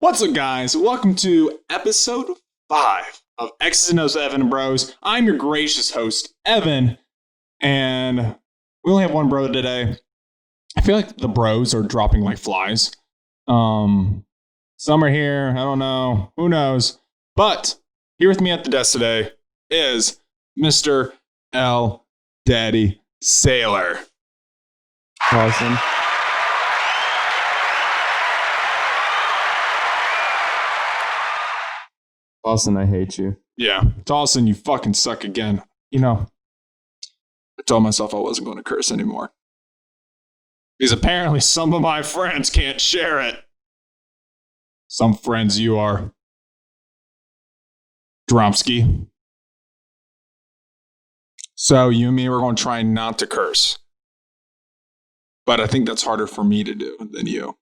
What's up, guys? Welcome to episode 5 of X's and O's with Evan and Bros. I'm your gracious host, Evan, and we only have one bro today. I feel like the bros are dropping like flies. Some are here. I don't know. Who knows? But here with me at the desk today is Mr. L. Daddy Sailor. Tahsin. Tahsin, I hate you. Yeah, Tahsin, you fucking suck again. You know, I told myself I wasn't going to curse anymore. Because apparently some of my friends can't share it. Some friends you are. Dromsky. So you and me, we're going to try not to curse. But I think that's harder for me to do than you.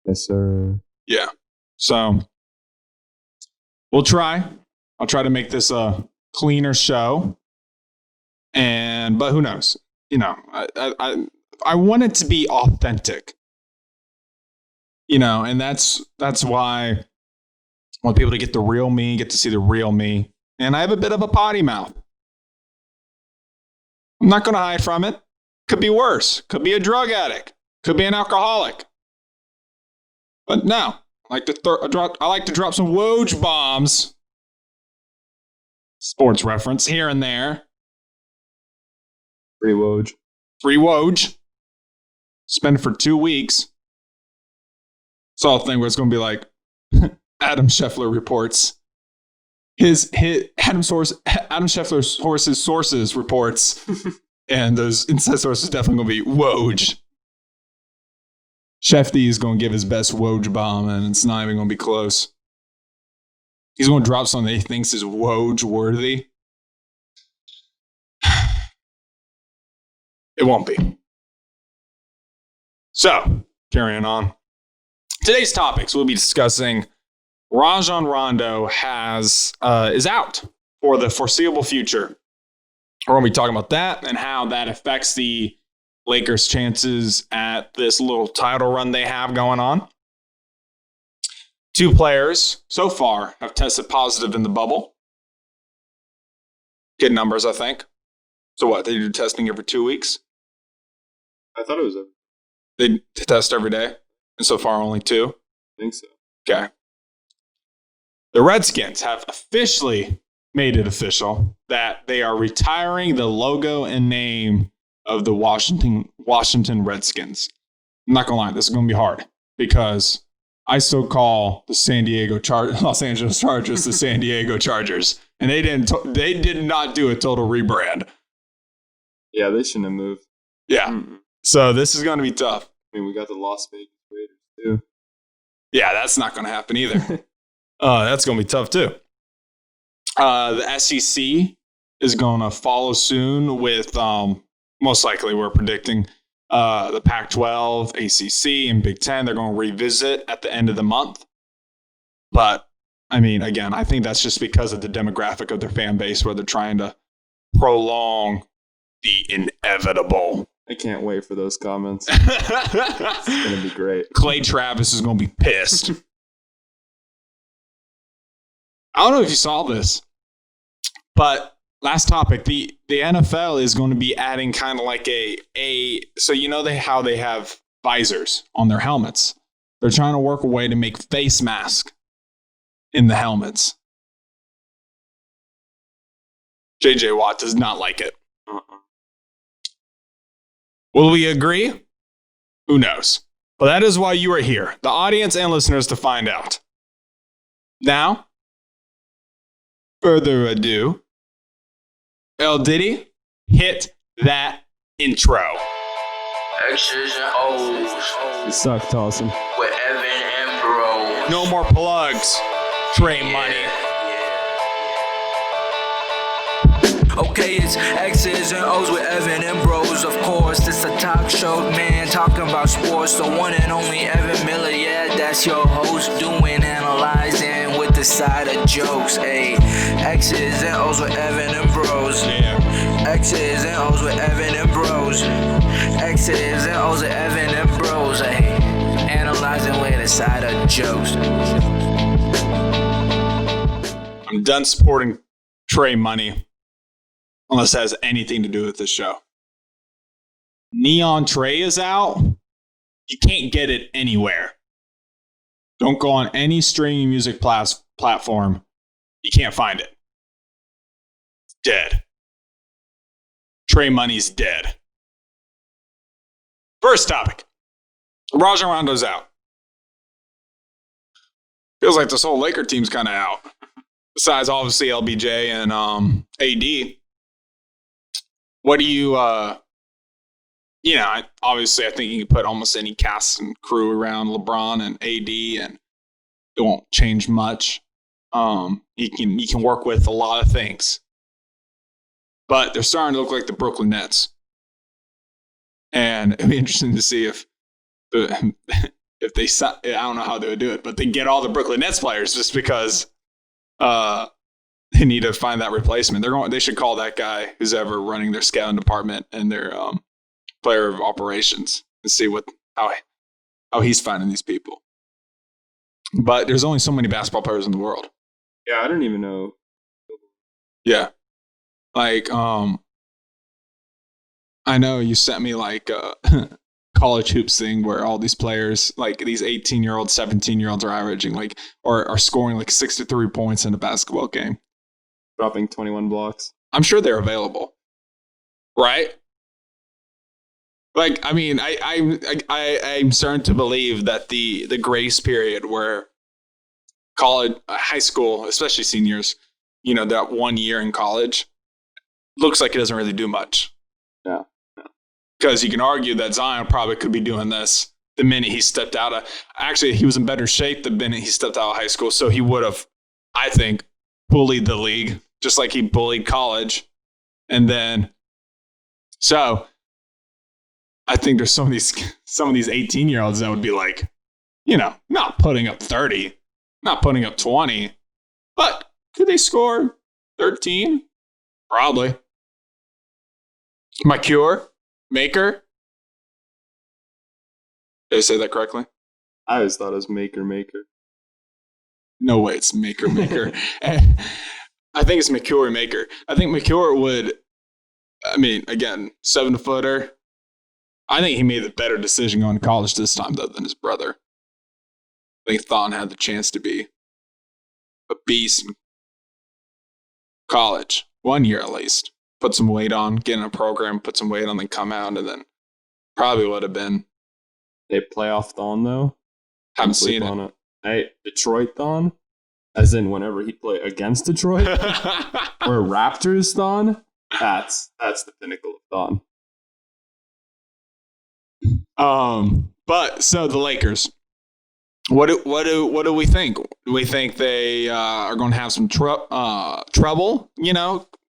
Yes, sir. Yeah. So we'll try. I'll try to make this a cleaner show. But who knows? You know, I want it to be authentic. You know, and that's why I want people to get the real me, get to see the real me. And I have a bit of a potty mouth. I'm not going to hide from it. Could be worse. Could be a drug addict. Could be an alcoholic. But no, I like to drop some Woj bombs. Sports reference here and there. Free Woj. Free Woj. Spend it for 2 weeks. Saw a thing where it's going to be like Adam Scheffler reports. Adam Scheffler's horse's sources reports. And those inside sources definitely going to be Woj. Shefty is going to give his best Woj bomb, and it's not even going to be close. He's going to drop something he thinks is Woj worthy. It won't be. So, carrying on. Today's topics, we'll be discussing Rajon Rondo is out for the foreseeable future. We're going to be talking about that and how that affects the Lakers' chances at this little title run they have going on. 2 players so far have tested positive in the bubble. Good numbers, I think. So what, they do testing every 2 weeks? I thought it was They test every day, and so far only 2? I think so. Okay. The Redskins have officially made it official that they are retiring the logo and name of the Washington Redskins. I'm not going to lie, this is going to be hard because I still call the Los Angeles Chargers the San Diego Chargers, and they did not do a total rebrand. Yeah, they shouldn't have moved. Yeah. Mm-hmm. So this is going to be tough. I mean, we got the Las Vegas Raiders too. Yeah, that's not going to happen either. That's going to be tough too. The SEC is going to follow soon with, most likely we're predicting, the Pac-12, ACC, and Big Ten. They're going to revisit at the end of the month. But, I mean, again, I think that's just because of the demographic of their fan base where they're trying to prolong the inevitable. I can't wait for those comments. It's going to be great. Clay Travis is going to be pissed. I don't know if you saw this, but last topic, the NFL is going to be adding kind of like so you know how they have visors on their helmets. They're trying to work a way to make face masks in the helmets. JJ Watt does not like it. Will we agree? Who knows? But that is why you are here, the audience and listeners, to find out. Now, further ado, L. Diddy, hit that intro. X's and O's You suck, Tahsin. with Evan and Bros. No more plugs. Trey Money. Okay, it's X's and O's with Evan and Bros. Of course, it's a talk show, man, talking about sports. The one and only Evan Miller, yeah, that's your host, doing analyzing with the side of jokes. Ayy, X's and O's with Evan and Bros. Yeah. X's and O's with Evan and Bros. X's and O's with Evan and Bros. Ayy. side of jokes. I'm done supporting Trey Money unless it has anything to do with this show. Neon Trey is out. You can't get it anywhere. Don't go on any streaming music platform. You can't find it. It's dead. Trey Money's dead. First topic. Rajon Rondo's out. Feels like this whole Laker team's kind of out. Besides, obviously, LBJ and AD. What do you, obviously, I think you can put almost any cast and crew around LeBron and AD, and it won't change much. You can work with a lot of things. But they're starting to look like the Brooklyn Nets. And it'd be interesting to see if they, I don't know how they would do it, but they get all the Brooklyn Nets players just because they need to find that replacement. They should call that guy who's ever running their scouting department and their player of operations and see how he's finding these people. But there's only so many basketball players in the world. Yeah, I don't even know. Yeah. Like, I know you sent me like college hoops thing where all these players, like these 18-year-olds, 17-year-olds are averaging like, or are scoring like 63 points in a basketball game. Dropping 21 blocks. I'm sure they're available. Right? Like, I mean, I'm starting to believe that the grace period where college, high school, especially seniors, that 1 year in college, looks like it doesn't really do much. Yeah. Because you can argue that Zion probably could be doing this the minute he stepped out of. Actually, he was in better shape the minute he stepped out of high school, so he would have, I think, bullied the league just like he bullied college. And then, so I think there's some of these 18-year-olds that would be like, not putting up 30, not putting up 20, but could they score 13? Probably. Maker. Did I say that correctly? I always thought it was maker. No way, it's maker. I think it's maker. I think Maker would, again, 7-footer. I think he made the better decision going to college this time, though, than his brother. I think Thon had the chance to be a beast in college. 1 year at least. Put some weight on, get in a program, put some weight on, then come out, and then probably would have been. They playoff Thon, though? Haven't seen it. Hey, Detroit Thon? As in whenever he played against Detroit? Or Raptors Thon? That's the pinnacle of Thon. But so the Lakers. What do we think? Do we think they are going to have some trouble?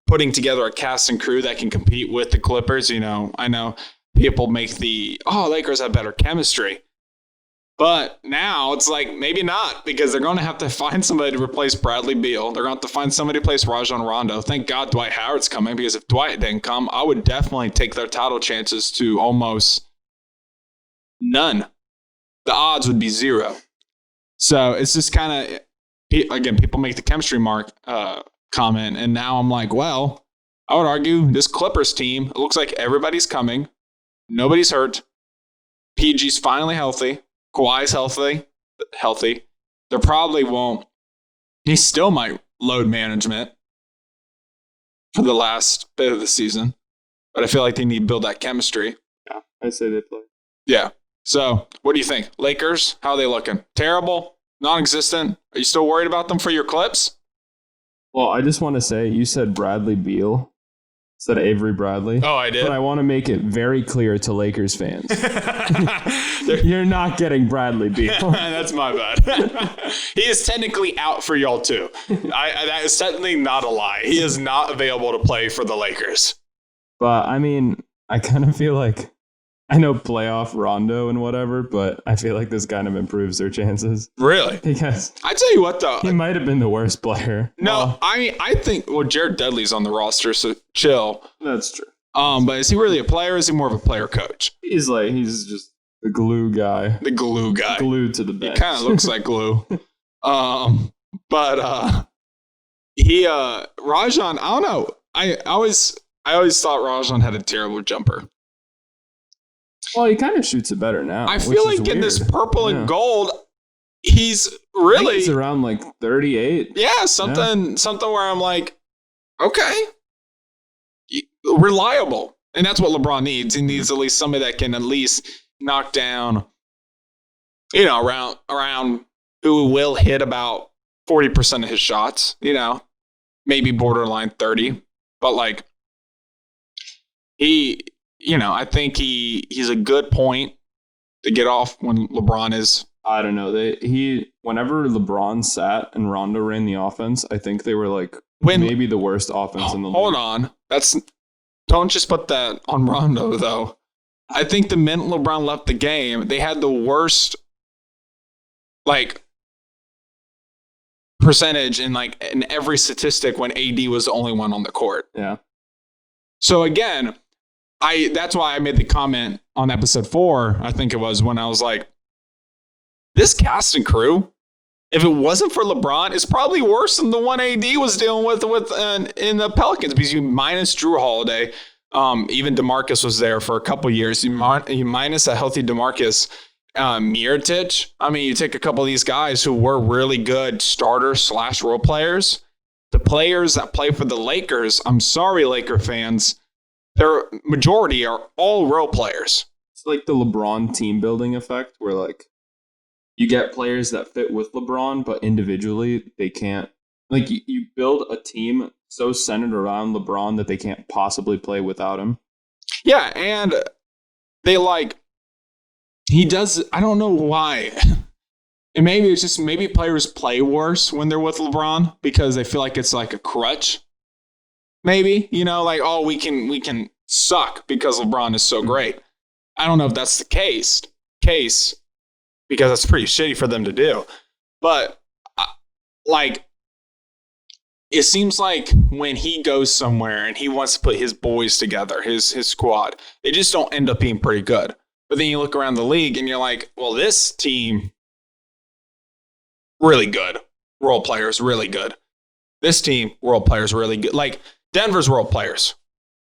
Putting together a cast and crew that can compete with the Clippers. I know people make Lakers have better chemistry. But now it's like maybe not, because they're going to have to find somebody to replace Bradley Beal. They're going to have to find somebody to replace Rajon Rondo. Thank God Dwight Howard's coming, because if Dwight didn't come, I would definitely take their title chances to almost none. The odds would be 0. So it's just kind of, again, people make the chemistry comment, and now I'm like, well, I would argue this Clippers team, it looks like everybody's coming. Nobody's hurt. PG's finally healthy. Kawhi's healthy. There probably won't. He still might load management for the last bit of the season, but I feel like they need to build that chemistry. Yeah, I say they play. Yeah. So, what do you think? Lakers, how are they looking? Terrible? Non-existent? Are you still worried about them for your Clips? Well, I just want to say, you said Bradley Beal instead of Avery Bradley. Oh, I did? But I want to make it very clear to Lakers fans. You're not getting Bradley Beal. That's my bad. He is technically out for y'all, too. That is technically not a lie. He is not available to play for the Lakers. But, I kind of feel like, I know playoff Rondo and whatever, but I feel like this kind of improves their chances. Really? Because I tell you what, though. He might have been the worst player. No, I think, Jared Dudley's on the roster, so chill. That's true. But is he really a player, or is he more of a player coach? He's just The glue guy. The glue guy. Glued to the bench. He kind of looks like glue. But he Rajon, I don't know. I always thought Rajon had a terrible jumper. Well, he kind of shoots it better now. I feel like in this purple and gold, he's really he's around like 38. Yeah, something where I'm like, okay, reliable, and that's what LeBron needs. He needs at least somebody that can at least knock down, around who will hit about 40% of his shots. Maybe borderline 30, but like I think he's a good point to get off when LeBron is. I don't know. Whenever LeBron sat and Rondo ran the offense, I think they were like maybe the worst offense in the league. Hold on. Don't just put that on Rondo though. I think the minute LeBron left the game, they had the worst percentage in every statistic when AD was the only one on the court. Yeah. So again, that's why I made the comment on episode 4, I think it was, when I was like, this cast and crew, if it wasn't for LeBron, is probably worse than the one AD was dealing with in the Pelicans, because you minus Drew Holiday, even DeMarcus was there for a couple years. You minus a healthy DeMarcus, Mirotic. I mean, you take a couple of these guys who were really good starter/role players. The players that play for the Lakers, I'm sorry, Laker fans, their majority are all role players. It's like the LeBron team building effect, where you get players that fit with LeBron, but individually they can't. You build a team so centered around LeBron that they can't possibly play without him. Yeah, and they he does. I don't know why. And maybe players play worse when they're with LeBron because they feel like it's like a crutch. Maybe, we can suck because LeBron is so great. I don't know if that's the case because that's pretty shitty for them to do. But it seems like when he goes somewhere and he wants to put his boys together, his squad, they just don't end up being pretty good. But then you look around the league and you're like, well, this team, really good. Role players, really good. This team, role players, really good. Denver's role players,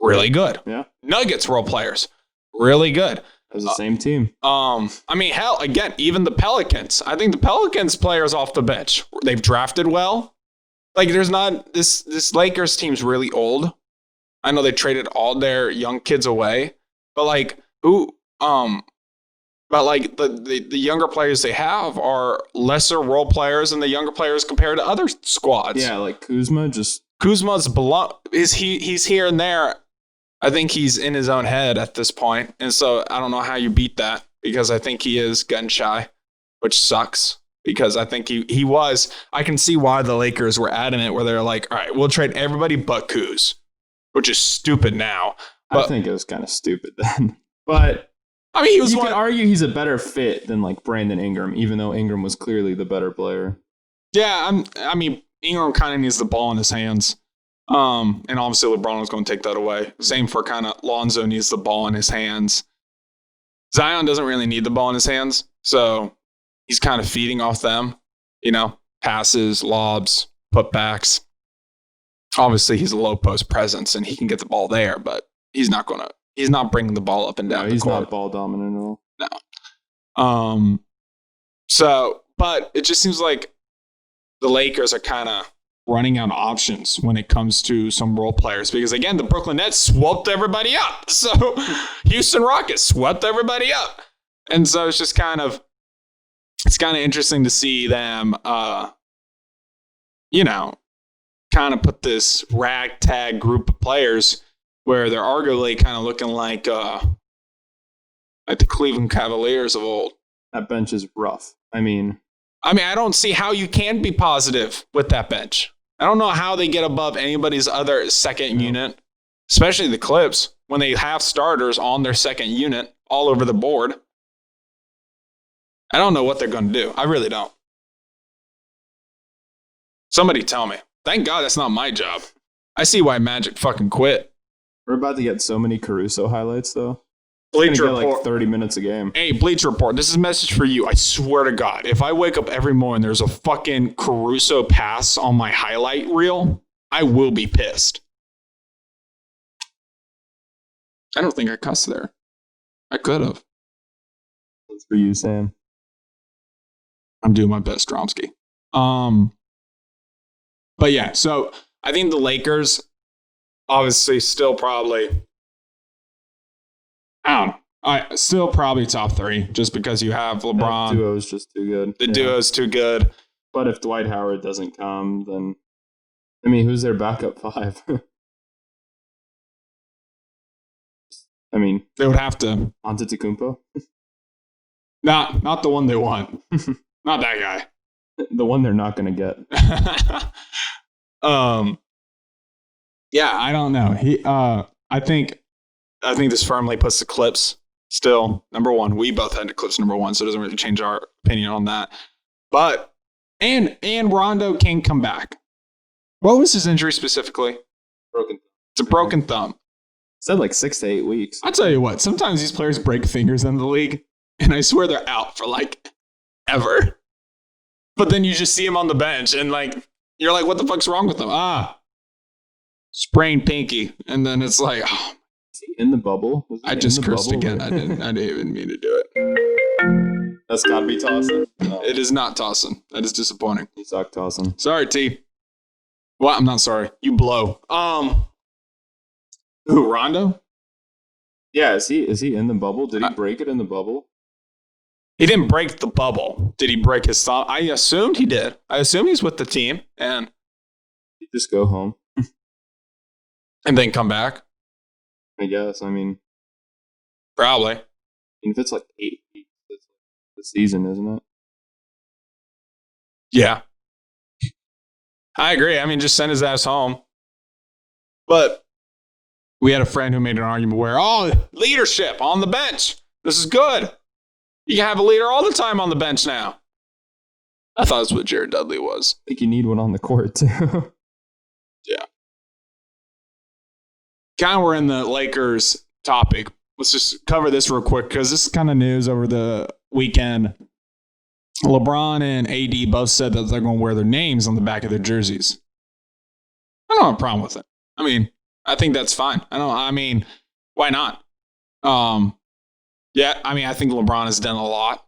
really good. Yeah. Nuggets role players, really good. It was the same team. Hell, again, even the Pelicans. I think the Pelicans players off the bench, they've drafted well. There's not this Lakers team's really old. I know they traded all their young kids away, but the younger players they have are lesser role players than the younger players compared to other squads. Yeah, Kuzma Kuzma's he's here and there. I think he's in his own head at this point. And so I don't know how you beat that, because I think he is gun shy, which sucks, because I think he was. I can see why the Lakers were adamant where they're like, all right, we'll trade everybody but Kuz, which is stupid now. But, I think it was kind of stupid then. But you could argue he's a better fit than Brandon Ingram, even though Ingram was clearly the better player. Yeah, Ingram kind of needs the ball in his hands. And obviously LeBron was going to take that away. Same for kind of Lonzo needs the ball in his hands. Zion doesn't really need the ball in his hands, so he's kind of feeding off them, passes, lobs, putbacks. Obviously he's a low post presence and he can get the ball there, but he's not bringing the ball up and down. No, he's not ball dominant at all. No. But it just seems like the Lakers are kind of running out of options when it comes to some role players, because again, the Brooklyn Nets swept everybody up. So Houston Rockets swept everybody up. And so it's kind of interesting to see them, kind of put this ragtag group of players where they're arguably kind of looking like the Cleveland Cavaliers of old. That bench is rough. I don't see how you can be positive with that bench. I don't know how they get above anybody's other second unit, especially the Clips, when they have starters on their second unit all over the board. I don't know what they're going to do. I really don't. Somebody tell me. Thank God that's not my job. I see why Magic fucking quit. We're about to get so many Caruso highlights, though. Bleacher get Report. like 30 minutes a game. Hey, Bleacher Report, this is a message for you. I swear to God, if I wake up every morning, there's a fucking Caruso pass on my highlight reel, I will be pissed. I don't think I cussed there. I could have. That's for you, Sam. I'm doing my best, Dromsky. But yeah, so I think the Lakers, obviously, still probably, I don't know. Still probably top 3, just because you have LeBron. That duo is just too good. The duo is too good. But if Dwight Howard doesn't come, then I mean, who's their backup 5? I mean, they would have to. Antetokounmpo? Not the one they want. Not that guy. The one they're not going to get. Yeah, I don't know. I think this firmly puts the Clips still number 1. We both had the Clips number 1, so it doesn't really change our opinion on that. But and Rondo can come back. What was his injury specifically? Broken. It's a broken thumb. Said like 6 to 8 weeks. I'll tell you what, sometimes these players break fingers in the league, and I swear they're out for like ever. But then you just see them on the bench, and like you're like, what the fuck's wrong with them? Sprained pinky. And then it's like, oh. Is he in the bubble? I just cursed again. I didn't even mean to do it. That's gotta be Tahsin. No. It is not Tahsin. That is disappointing. You suck, Tahsin. Sorry, T. Well, I'm not sorry. You blow. Who, Rondo? Yeah, is he in the bubble? Did he break it in the bubble? He didn't break the bubble. Did he break his thumb? I assumed he did. I assume he's with the team and He just go home. and then come back. I guess. I mean, Probably. if it's like 8 weeks, it's like the season, isn't it? Yeah. I agree. I mean, just send his ass home. But we had a friend who made an argument where, leadership on the bench. This is good. You can have a leader all the time on the bench now. I thought that's what Jared Dudley was. I think you need one on the court, too. Yeah. Kind of we're in the Lakers topic. Let's just cover this real quick because this is kind of news over the weekend. LeBron and AD both said that they're going to wear their names on the back of their jerseys. I don't have a problem with it. I mean, I think that's fine. Why not? Yeah, I mean, I think LeBron has done a lot.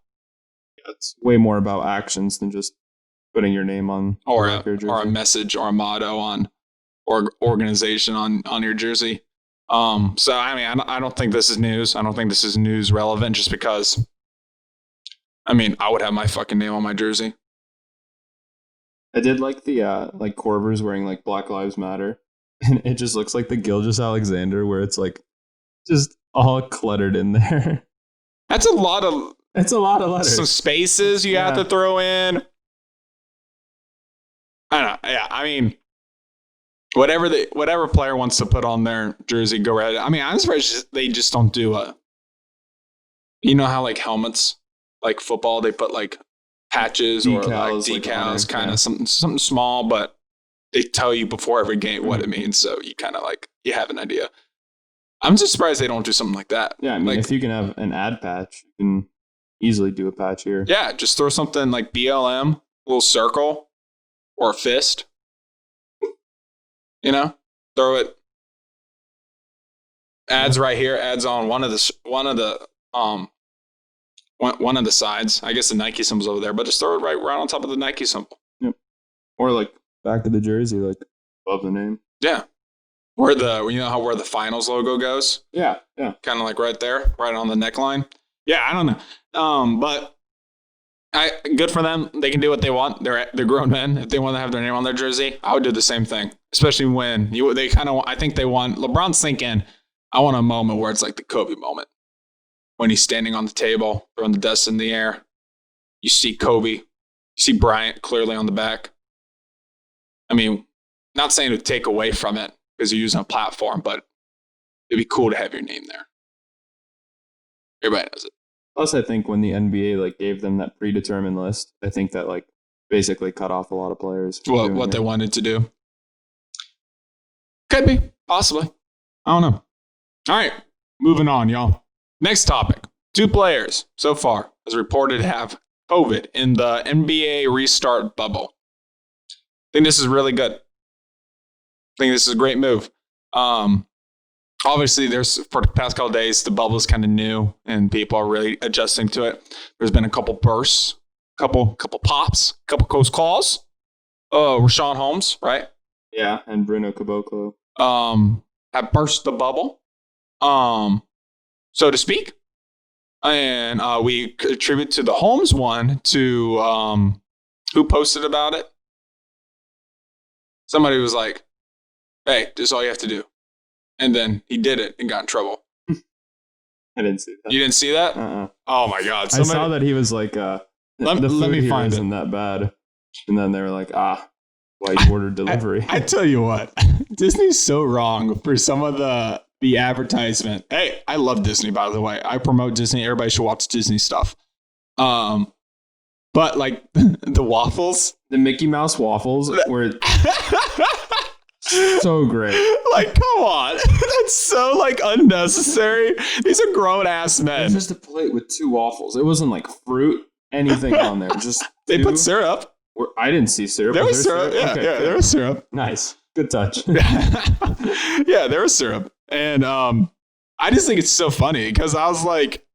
It's way more about actions than just putting your name on or a jersey. a message or a motto on or organization on your jersey. So I mean, I don't think this is news. I don't think this is news relevant just because. I mean, I would have my fucking name on my jersey. I did like the like Corver's wearing like Black Lives Matter, and it just looks like the Gilgeous-Alexander where it's like just all cluttered in there. That's a lot of. It's a lot of letters. Some spaces you have to throw in. I don't know. Yeah, I mean, whatever player wants to put on their jersey, go right. I mean, I'm surprised they just don't do a. You know how like helmets, like football, they put like patches or like decals, kind of something small, but they tell you before every game what it means, so you kind of like you have an idea. I'm just surprised they don't do something like that. Yeah, I mean, like, if you can have an ad patch, you can easily do a patch here. Yeah, just throw something like BLM, little circle, or a fist. You know, throw it. Ads right here. Ads on one of the sides. I guess the Nike symbol's over there, but just throw it right on top of the Nike symbol. Yep. Or like back of the jersey, like above the name. Yeah. Where where the finals logo goes? Yeah. Kind of like right there, right on the neckline. Yeah, I don't know. But good for them. They can do what they want. They're grown men. If they want to have their name on their jersey, I would do the same thing. Especially when I think they want LeBron's thinking, I want a moment where it's like the Kobe moment. When he's standing on the table, throwing the dust in the air. You see Kobe. You see Bryant clearly on the back. I mean, not saying to take away from it because you're using a platform, but it'd be cool to have your name there. Everybody knows it. Plus, I think when the NBA like gave them that predetermined list, I think that like basically cut off a lot of players. What they wanted to do. Could be, possibly. I don't know. All right, moving on, y'all. Next topic. 2 players so far as reported to have COVID in the NBA restart bubble. I think this is really good. I think this is a great move. Obviously, for the past couple of days, the bubble is kind of new and people are really adjusting to it. There's been a couple bursts, couple pops, couple close calls. Rashawn Holmes, right? Yeah, and Bruno Caboclo. Have burst the bubble, so to speak. And we attribute to the Holmes one to who posted about it? Somebody was like, hey, this is all you have to do. And then he did it and got in trouble. I didn't see that. You didn't see that? Oh my God. I saw that he was like, let me find isn't that bad. And then they were like, why you ordered delivery? I tell you what, Disney's so wrong for some of the advertisement. Hey, I love Disney, by the way. I promote Disney. Everybody should watch Disney stuff. But like the waffles. The Mickey Mouse waffles were so great. Like, come on. That's so like unnecessary. These are grown ass men. It was just a plate with 2 waffles. It wasn't like fruit, anything on there. Just they put syrup. I didn't see syrup. There was syrup. Yeah, okay, there was syrup. Nice. Good touch. Yeah, there was syrup. And I just think it's so funny because I was like,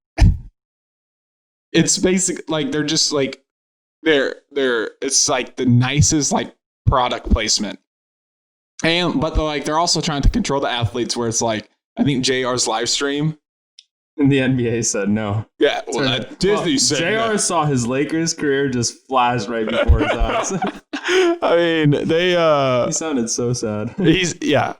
it's basic, like they're just like they're it's like the nicest like product placement. But they're also trying to control the athletes where it's like, I think JR's live stream. And the NBA said no. Yeah, well, Disney said JR no. saw his Lakers career just flash right before his eyes. I mean, he sounded so sad. It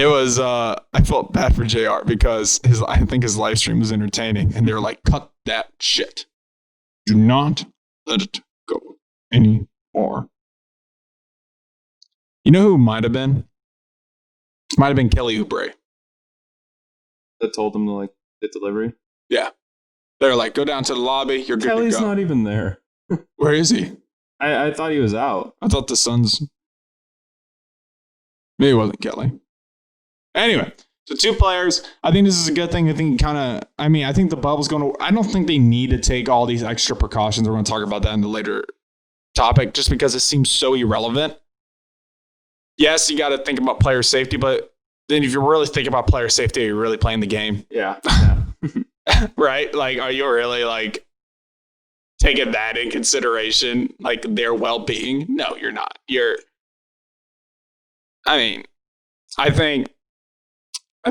was, I felt bad for JR because I think his live stream was entertaining and they were like, cut that shit. Do not let it go anymore. You know who might have been? Might have been Kelly Oubre. That told him to like get delivery? Yeah. They're like, go down to the lobby, you're good Kelly's to go. Not even there. Where is he? I thought he was out. I thought the Suns. Maybe it wasn't Kelly. Anyway, so 2 players. I think this is a good thing. I think I think the bubble's going to. I don't think they need to take all these extra precautions. We're going to talk about that in the later topic just because it seems so irrelevant. Yes, you got to think about player safety, but then if you're really thinking about player safety, are you really playing the game? Yeah. Right? Like, are you really like taking that in consideration? Like their well-being? No, you're not. I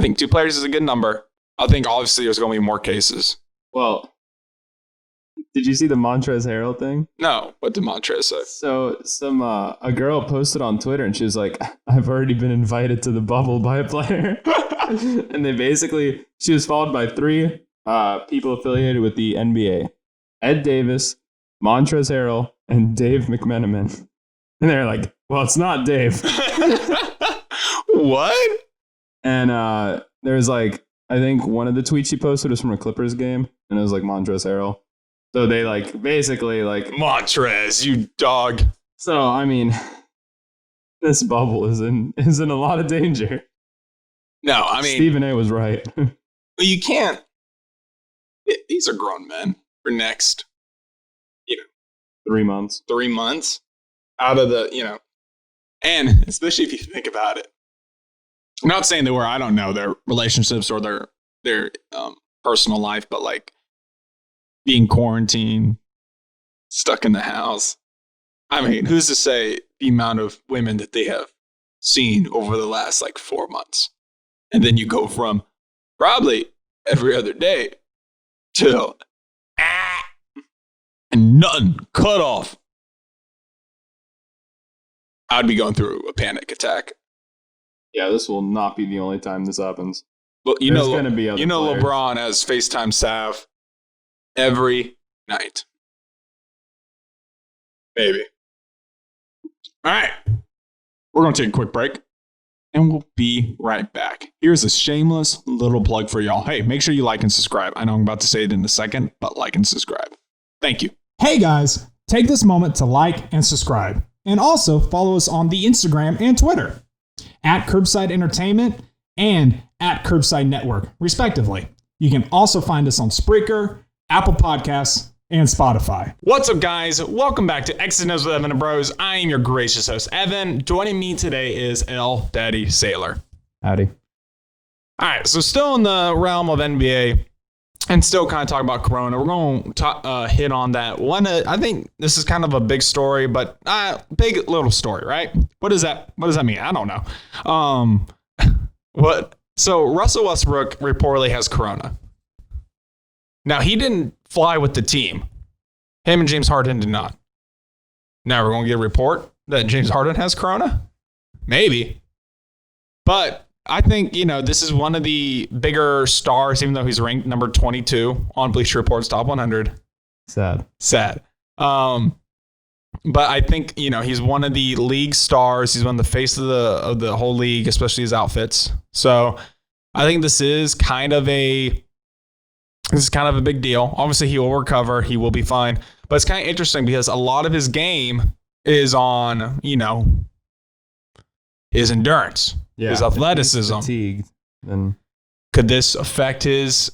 think 2 players is a good number. I think obviously there's going to be more cases. Well, did you see the Montrezl Harrell thing? No, what did Montrezl say? So a girl posted on Twitter and she was like, I've already been invited to the bubble by a player. And she was followed by 3 people affiliated with the NBA. Ed Davis, Montrezl Harrell, and Dave McMenamin. And they're like, well, it's not Dave. What? And there's like, I think one of the tweets she posted was from a Clippers game, and it was like Montrezl Harrell. So they like basically like Montrez, you dog. So I mean, this bubble is in a lot of danger. No, I mean Stephen A was right. You can't. These are grown men for next, 3 months. 3 months out of the, and especially if you think about it. I'm not saying they were, I don't know, their relationships or their personal life, but like being quarantined, stuck in the house. I mean, who's to say the amount of women that they have seen over the last like 4 months? And then you go from probably every other day to and nothing, cut off. I'd be going through a panic attack. Yeah, this will not be the only time this happens. Well, There's going to be other players. LeBron has FaceTime Sav every night. Maybe. All right. We're going to take a quick break, and we'll be right back. Here's a shameless little plug for y'all. Hey, make sure you like and subscribe. I know I'm about to say it in a second, but like and subscribe. Thank you. Hey, guys. Take this moment to like and subscribe. And also follow us on the Instagram and Twitter. @Curbside Entertainment and at Curbside Network, respectively. You can also find us on Spreaker, Apple Podcasts, and Spotify. What's up, guys? Welcome back to X's and O's with Evan and Bros. I am your gracious host, Evan. Joining me today is L Daddy Sailor. Howdy. All right, so still in the realm of NBA and still kind of talk about Corona. We're going to hit on that one. I think this is kind of a big story, but big little story, right? What does that mean? I don't know. So Russell Westbrook reportedly has Corona. Now, he didn't fly with the team. Him and James Harden did not. Now we're going to get a report that James Harden has Corona? Maybe. But I think, this is one of the bigger stars, even though he's ranked number 22 on Bleacher Report's top 100. Sad. But I think, he's one of the league stars. He's one of the face of the whole league, especially his outfits. So I think this is kind of a big deal. Obviously, he will recover. He will be fine. But it's kind of interesting because a lot of his game is on, his endurance, his athleticism. Fatigued, then could this affect his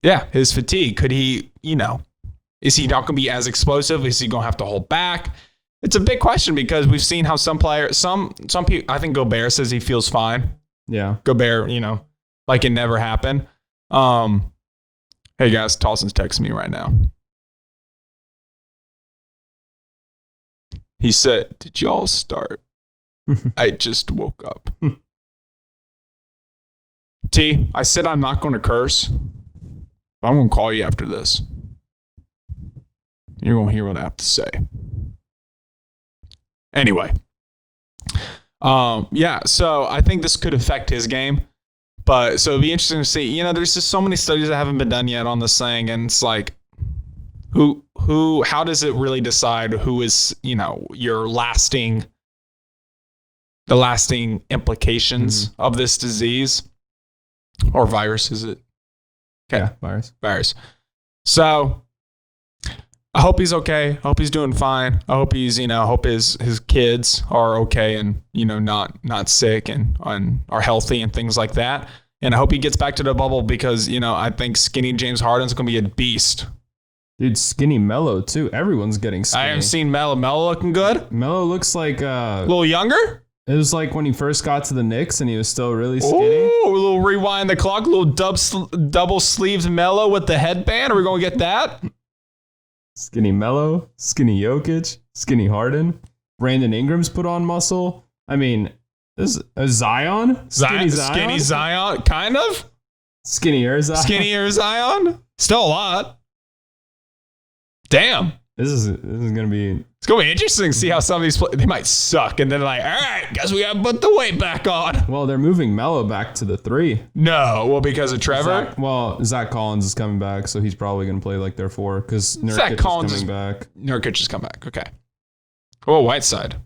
fatigue? Could he, is he not going to be as explosive? Is he going to have to hold back? It's a big question because we've seen how some players, some people, I think Gobert says he feels fine. Yeah. Gobert, like it never happened. Hey guys, Tahsin's texting me right now. He said, "Did y'all start?" I just woke up. T, I said I'm not going to curse. But I'm going to call you after this. You're going to hear what I have to say. Anyway. So I think this could affect his game. But so it'd be interesting to see, there's just so many studies that haven't been done yet on this thing. And it's like, how does it really decide who is, the lasting implications of this disease or virus? Is it? Okay. Yeah, virus. So I hope he's okay. I hope he's doing fine. I hope he's, hope his kids are okay and, not sick and are healthy and things like that. And I hope he gets back to the bubble because, I think skinny James Harden's going to be a beast. Dude, skinny Melo too. Everyone's getting skinny. I haven't seen Melo. Melo looking good? Melo looks like a little younger? It was like when he first got to the Knicks and he was still really skinny. Ooh, a little rewind the clock, a little double sleeved Melo with the headband. Are we going to get that? Skinny Melo, skinny Jokic, skinny Harden. Brandon Ingram's put on muscle. I mean, this Zion? Skinny Zion, kind of. Skinnier Zion. Still a lot. Damn. This is gonna be. It's gonna be interesting to see how some of these they might suck, and then like, all right, guess we gotta put the weight back on. Well, they're moving Melo back to the 3. No, because of Trevor. Zach Collins is coming back, so he's probably gonna play like their 4 because Nurkic is coming back. Nurkic has come back. Okay. Oh, Whiteside.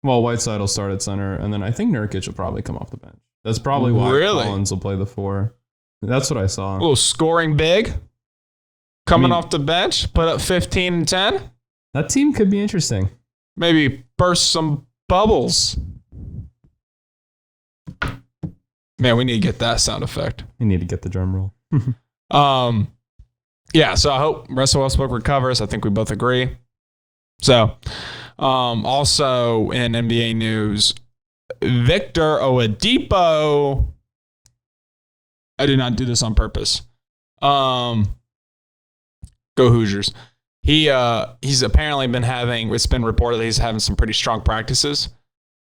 Well, Whiteside will start at center, and then I think Nurkic will probably come off the bench. That's probably why Collins will play the 4. That's what I saw. A little scoring big. Coming off the bench, put up 15 and 10. That team could be interesting. Maybe burst some bubbles. Man, we need to get that sound effect. We need to get the drum roll. So I hope Russell Westbrook recovers. I think we both agree. So, also in NBA news, Victor Oladipo. I did not do this on purpose. Go Hoosiers. He's apparently it's been reported that he's having some pretty strong practices.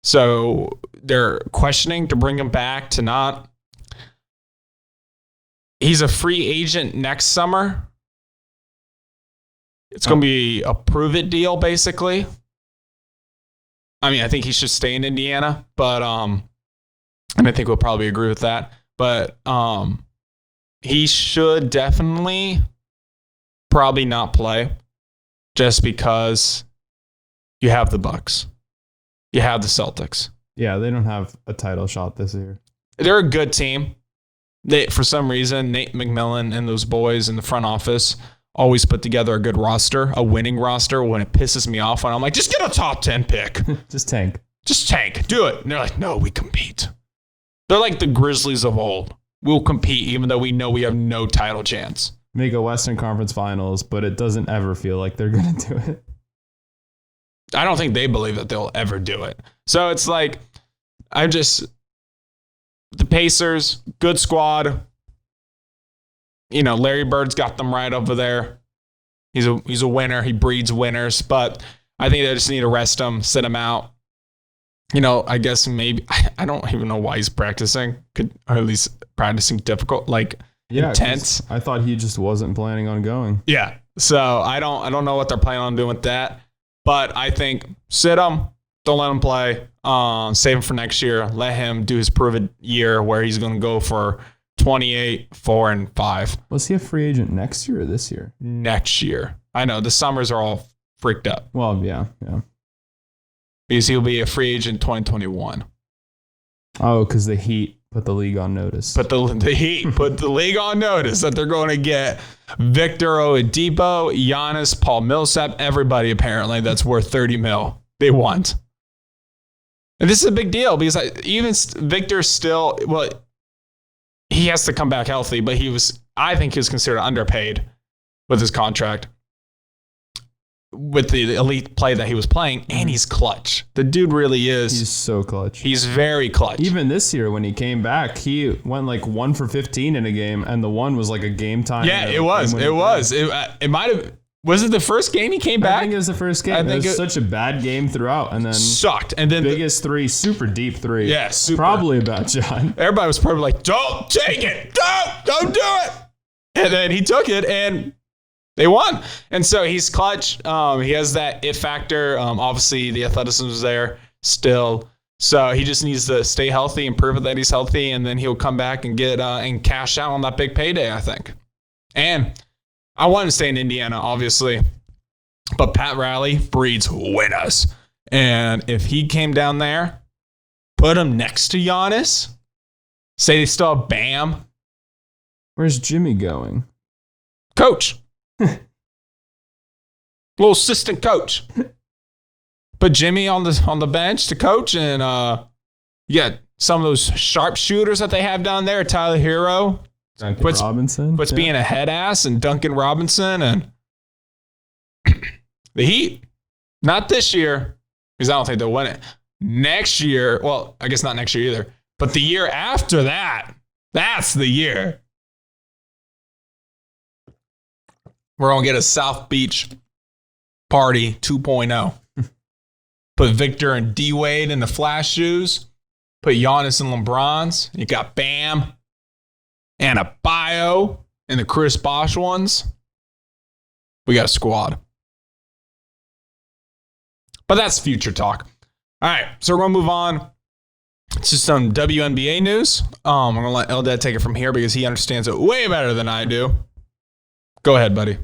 So they're questioning to bring him back to not. He's a free agent next summer. It's going to be a prove it deal, basically. I mean, I think he should stay in Indiana, but and I think we'll probably agree with that. But he should definitely probably not play just because you have the Bucks. You have the Celtics. Yeah, they don't have a title shot this year. They're a good team. For some reason, Nate McMillan and those boys in the front office always put together a good roster, a winning roster. When it pisses me off, when I'm like, just get a top 10 pick. Just tank. Do it. And they're like, no, we compete. They're like the Grizzlies of old. We'll compete even though we know we have no title chance. Make a Western Conference Finals, but it doesn't ever feel like they're going to do it. I don't think they believe that they'll ever do it. So it's like, the Pacers, good squad. You know, Larry Bird's got them right over there. He's a winner. He breeds winners. But I think they just need to rest him, sit him out. You know, I guess maybe, I don't even know why he's practicing. Or at least practicing difficult, intense. I thought he just wasn't planning on going. Yeah. So I don't know what they're planning on doing with that. But I think sit him, don't let him play. Save him for next year. Let him do his proven year where he's going to go for 28, 4, and 5. Was he a free agent next year or this year? Next year. I know the summers are all freaked up. Well, yeah. Because he'll be a free agent 2021. Oh, because the Heat put the league on notice. But the Heat put the league on notice that they're going to get Victor Oladipo, Giannis, Paul Millsap, everybody apparently that's worth $30 million. They want. And this is a big deal because even Victor still, he has to come back healthy, but I think he was considered underpaid with his contract, with the elite play that he was playing, and he's clutch. The dude really is. He's so clutch. He's very clutch. Even this year when he came back, he went 1 for 15 in a game, and the one was like a game time. Yeah, it was. It might have. Was it the first game he came back? I think it was the first game. It was such a bad game throughout, and then sucked. And then biggest three, super deep three. Yeah, super. Probably about John. Everybody was probably like, "Don't take it, don't do it." And then he took it, and they won. And so he's clutch. He has that it factor. Obviously, the athleticism is there still. So he just needs to stay healthy and prove that he's healthy, and then he'll come back and get and cash out on that big payday, I think. And I want to stay in Indiana, obviously, but Pat Riley breeds winners. And if he came down there, put him next to Giannis, say they still have Bam. Where's Jimmy going? Coach. Little assistant coach. Put Jimmy on the bench to coach, and you got some of those sharpshooters that they have down there, Tyler Hero. Duncan Robinson. Quits being a head ass, and Duncan Robinson, and the Heat. Not this year, because I don't think they'll win it. Next year, well, I guess not next year either, but the year after that, that's the year. We're going to get a South Beach party 2.0. Put Victor and D-Wade in the Flash shoes. Put Giannis and LeBron's. You got Bam and a Bio and the Chris Bosh ones. We got a squad. But that's future talk. All right, so we're going to move on to some WNBA news. I'm going to let Eldad take it from here because he understands it way better than I do. Go ahead, buddy.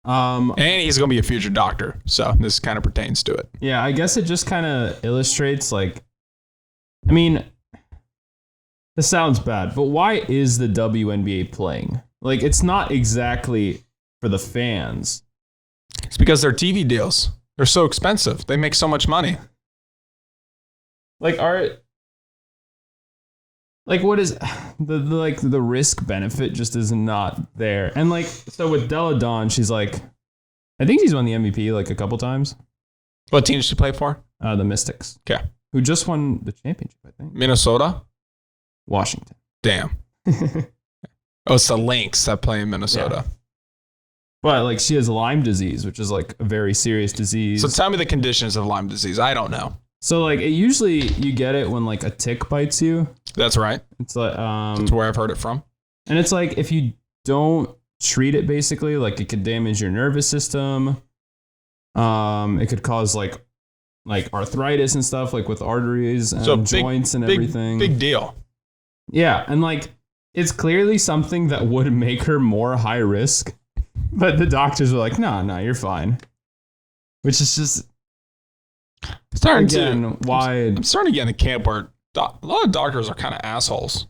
And he's going to be a future doctor, so this kind of pertains to it. Yeah, I guess it just kind of illustrates, I mean, this sounds bad, but why is the WNBA playing? It's not exactly for the fans. It's because their TV deals. They're so expensive. They make so much money. What is the risk benefit just is not there. And so with Della Dawn, she's I think she's won the MVP a couple times. What team did she play for? The Mystics. Okay. Who just won the championship, I think. Minnesota? Washington. Damn. It's the Lynx that play in Minnesota. Yeah. But she has Lyme disease, which is a very serious disease. So tell me the conditions of Lyme disease. I don't know. So it usually you get it when a tick bites you. That's right. It's that's where I've heard it from. And it's if you don't treat it, basically, it could damage your nervous system. It could cause arthritis and stuff, with arteries and joints and everything. Big deal. Yeah, and it's clearly something that would make her more high risk, but the doctors were no, you're fine. Which is just I'm starting to get in the camp where a lot of doctors are kind of assholes.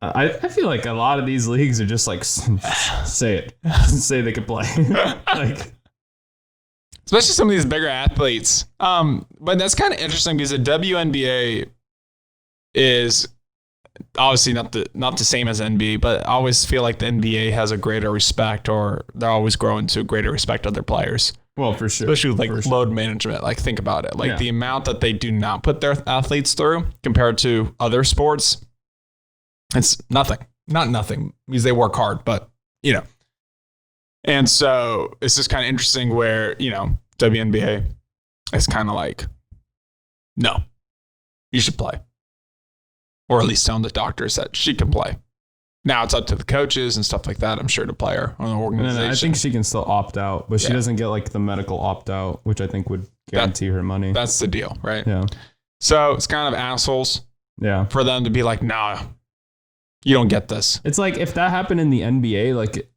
I feel a lot of these leagues are just say it, say they could play, especially some of these bigger athletes. But that's kind of interesting because the WNBA is obviously not the same as NBA, but I always feel like the NBA has a greater respect, or they're always growing to a greater respect of their players. Well, for sure. Especially with like load management. Like think about it. Like the amount that they do not put their athletes through compared to other sports, it's nothing. Not nothing because they work hard, but And so it's just kind of interesting where, WNBA is kind of like, no, you should play. Or at least telling the doctors that she can play. Now it's up to the coaches and stuff like that, I'm sure, to play her on the organization. I think she can still opt out, but she doesn't get like the medical opt out, which I think would guarantee her money. That's the deal, right? Yeah. So it's kind of assholes for them to be like, nah, you don't get this. It's like if that happened in the NBA, like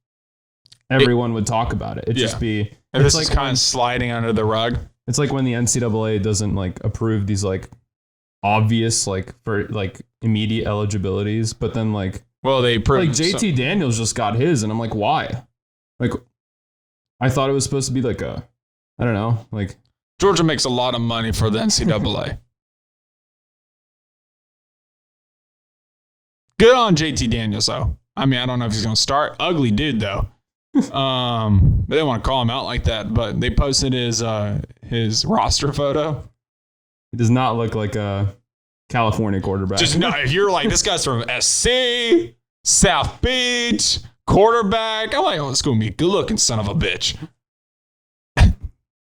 everyone would talk about it. It'd just be... And this is kind of sliding under the rug. It's like when the NCAA doesn't like approve these like obvious like for like immediate eligibilities, but then like... Well, they like JT Daniels just got his, and I'm like, why? Like, I thought it was supposed to be like a, I don't know, like Georgia makes a lot of money for the NCAA. Good on JT Daniels though. I mean, I don't know if he's gonna start. Ugly dude though. They didn't want to call him out like that, but they posted his roster photo. It does not look like a California quarterback. Just no, if you're like, this guy's from SC, South Beach, quarterback. I'm like, oh, it's going to be a good looking son of a bitch.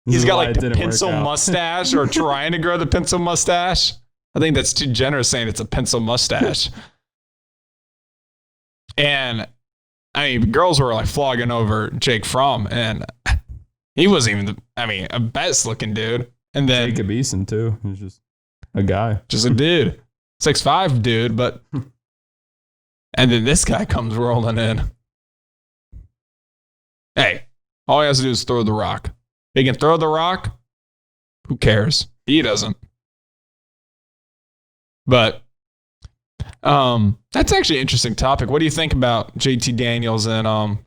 He's got like the pencil mustache or trying to grow the pencil mustache. I think that's too generous saying it's a pencil mustache. And I mean, girls were like flogging over Jake Fromm, and he wasn't even a best looking dude. And then Jacob Eason too. He's just a guy. Just a dude. 6'5" dude, but... And then this guy comes rolling in. Hey, all he has to do is throw the rock. He can throw the rock. Who cares? He doesn't. But that's actually an interesting topic. What do you think about JT Daniels and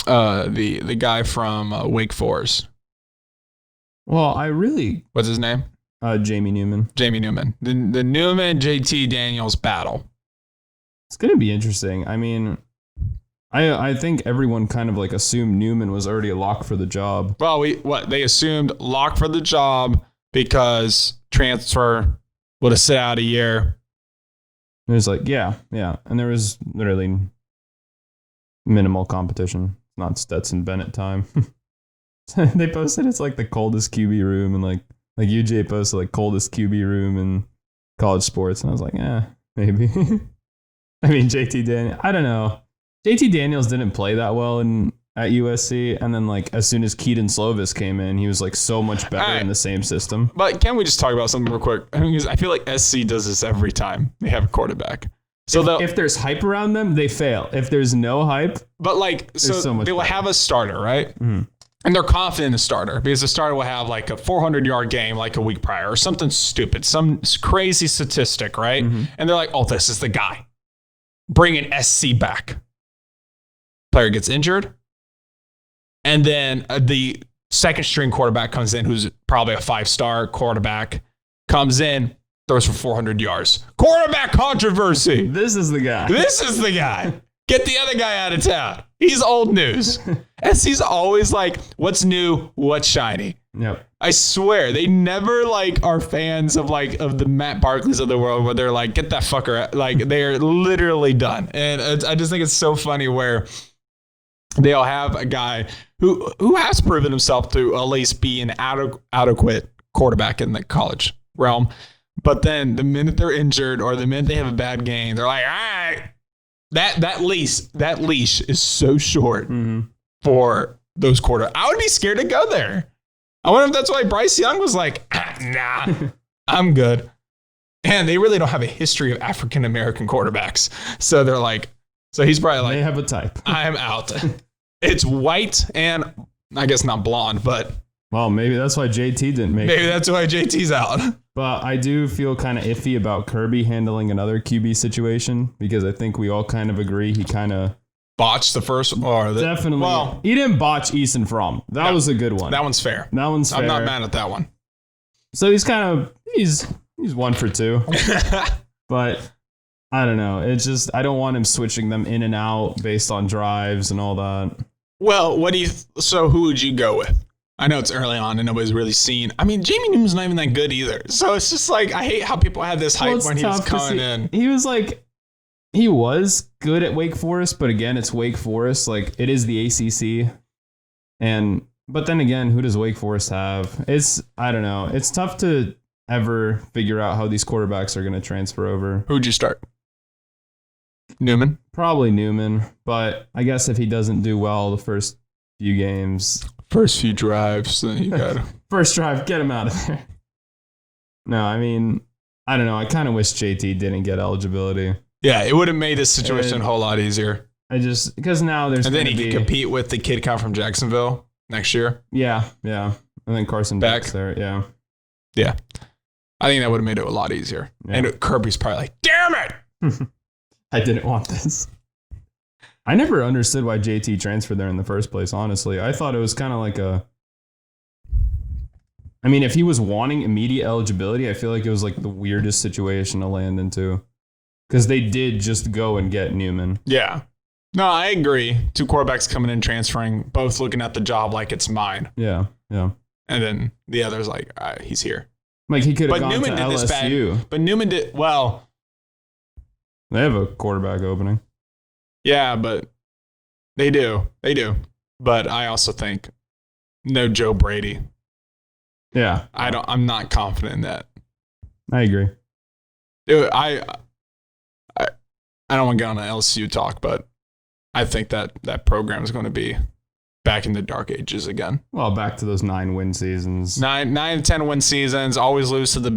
the guy from Wake Forest? Well, What's his name? Jamie Newman. Jamie Newman. The Newman JT Daniels battle. It's going to be interesting. I mean, I think everyone kind of like assumed Newman was already a lock for the job. Well, they assumed lock for the job because transfer would have sit out a year. It was like, yeah. And there was literally minimal competition. Not Stetson Bennett time. They posted it's like the coldest QB room, and like UJ posted like coldest QB room in college sports, and I was like, maybe. I mean, JT Daniels, I don't know. JT Daniels didn't play that well at USC, and then like as soon as Keaton Slovis came in, he was like so much better in the same system. But can we just talk about something real quick? I mean, I feel like SC does this every time they have a quarterback. So if there's hype around them, they fail. If there's no hype, but like so they will have a starter, right? Mm-hmm. And they're confident in the starter because the starter will have like a 400-yard game like a week prior or something stupid, some crazy statistic, right? Mm-hmm. And they're like, oh, this is the guy. Bring an SC back. Player gets injured. And then the second string quarterback comes in, who's probably a 5-star quarterback, comes in, throws for 400 yards. Quarterback controversy. This is the guy. Get the other guy out of town. He's old news. SC's always like, what's new, what's shiny. Yep. I swear, they never like are fans of the Matt Barkleys of the world where they're like, get that fucker out. Like, they're literally done. And I just think it's so funny where they'll have a guy who has proven himself to at least be an adequate quarterback in the college realm. But then the minute they're injured or the minute they have a bad game, they're like, all right. That leash is so short for those quarterbacks. I would be scared to go there. I wonder if that's why Bryce Young was like, nah, I'm good. And they really don't have a history of African-American quarterbacks. So they're like, so he's probably like, they have a type. I'm out. It's white and I guess not blonde, but. Well, maybe that's why JT didn't make it. Maybe that's why JT's out. But I do feel kind of iffy about Kirby handling another QB situation because I think we all kind of agree he kind of botched the first or definitely. Well, he didn't botch Eason Fromm. That was a good one. That one's fair. I'm not mad at that one. So he's 1 for 2. But I don't know. It's just I don't want him switching them in and out based on drives and all that. Well, so who would you go with? I know it's early on and nobody's really seen. I mean, Jamie Newman's not even that good either. So it's just like, I hate how people have this hype when he was coming in. He was good at Wake Forest, but again, it's Wake Forest. Like, it is the ACC. But then again, who does Wake Forest have? I don't know. It's tough to ever figure out how these quarterbacks are going to transfer over. Who'd you start? Newman? Probably Newman, but I guess if he doesn't do well the first few games. First few drives, then you got to. First drive, get him out of there. No, I mean, I don't know. I kind of wish JT didn't get eligibility. Yeah, it would have made this situation a whole lot easier. Because now there's. And then he could compete with the kid come from Jacksonville next year. Yeah. And then Carson Beck's there. Yeah. I think that would have made it a lot easier. Yeah. And Kirby's probably like, damn it! I didn't want this. I never understood why JT transferred there in the first place, honestly. I thought it was kind of like I mean, if he was wanting immediate eligibility, I feel like it was like the weirdest situation to land into. Because they did just go and get Newman. Yeah. No, I agree. 2 quarterbacks coming in, transferring, both looking at the job like it's mine. Yeah. And then the other's like, all right, he's here. Like, he could have gone Newman to LSU. This bad, but Newman did, well. They have a quarterback opening. Yeah, but they do. But I also think no Joe Brady. Yeah. I'm not confident in that. I agree. Dude, I don't want to get on an LSU talk, but I think that program is going to be back in the dark ages again. Well, back to those 9-win seasons. 9 to 10 win seasons, always lose to the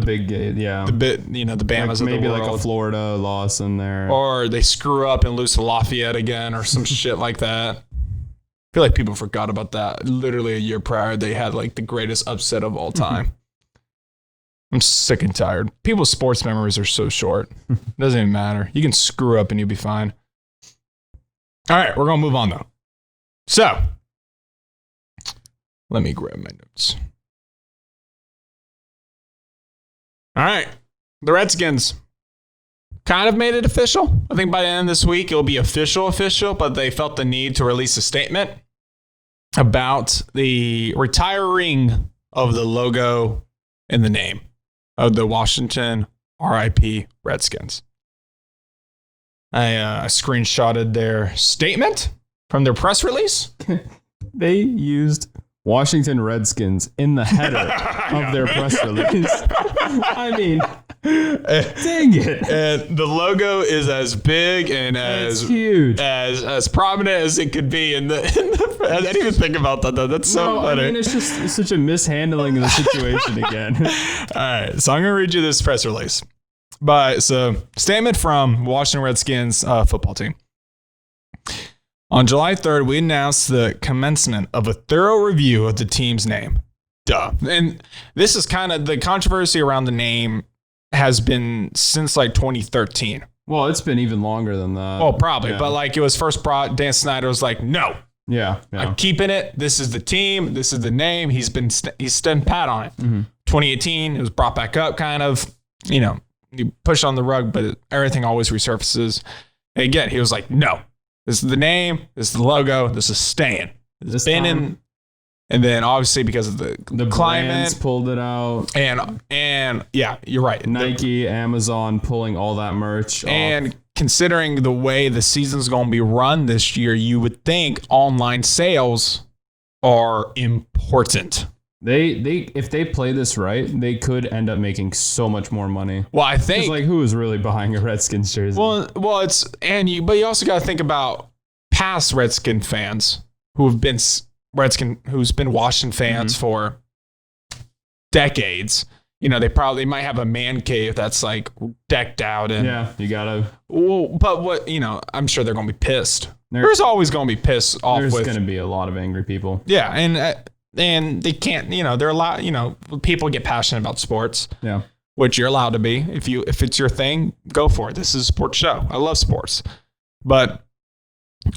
big, yeah. The Bamas like of the world. Maybe like a Florida loss in there. Or they screw up and lose to Lafayette again or some shit like that. I feel like people forgot about that. Literally a year prior, they had like the greatest upset of all time. I'm sick and tired. People's sports memories are so short. It doesn't even matter. You can screw up and you'll be fine. All right, we're going to move on though. So, let me grab my notes. All right, the Redskins kind of made it official. I think by the end of this week, it'll be official, but they felt the need to release a statement about the retiring of the logo and the name of the Washington RIP Redskins. I screenshotted their statement from their press release. They used Washington Redskins in the header of their press release. I mean, dang it. And the logo is as big and as huge, as prominent as it could be. I didn't even think about that though. That's so funny. I mean, it's just such a mishandling of the situation again. All right, so I'm gonna read you this press release. Statement from Washington Redskins football team. On July 3rd, we announced the commencement of a thorough review of the team's name. Duh. And this is kind of the controversy around the name has been since like 2013. Well, it's been even longer than that. Well, probably. Yeah. But like it was first brought, Dan Snyder was like, no. Yeah. I'm keeping it. This is the team. This is the name. He's stood pat on it. Mm-hmm. 2018, it was brought back up kind of, you push on the rug, but everything always resurfaces. And again, he was like, no. This is the name. This is the logo. This is staying. It's been in, and then obviously because of the climate, pulled it out, and yeah, you're right. Nike, Amazon pulling all that merch, and considering the way the season's going to be run this year, you would think online sales are important. They if they play this right, they could end up making so much more money. Well, I think like who is really buying a Redskins jersey? Well, but you also got to think about past Redskin fans who's been Washington fans for decades. They might have a man cave that's like decked out and yeah, you gotta. Well, but I'm sure they're gonna be pissed. There's always gonna be pissed off. There's gonna be a lot of angry people. Yeah, and they can't, they're allowed, people get passionate about sports. Yeah. Which you're allowed to be. If it's your thing, go for it. This is a sports show. I love sports. But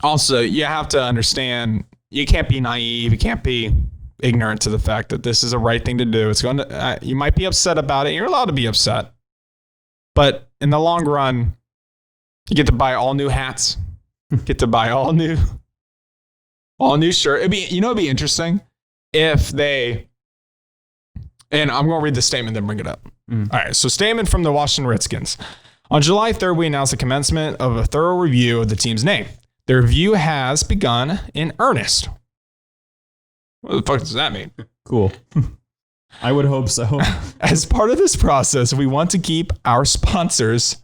also, you have to understand, you can't be naive. You can't be ignorant to the fact that this is the right thing to do. It's going to, you might be upset about it. You're allowed to be upset. But in the long run, you get to buy all new hats, get to buy all new shirt. It'd be interesting if they, and I'm going to read the statement, then bring it up. All right. So statement from the Washington Redskins. On July 3rd, we announced the commencement of a thorough review of the team's name. The review has begun in earnest. What the fuck does that mean? Cool. I would hope so. As part of this process, we want to keep our sponsors.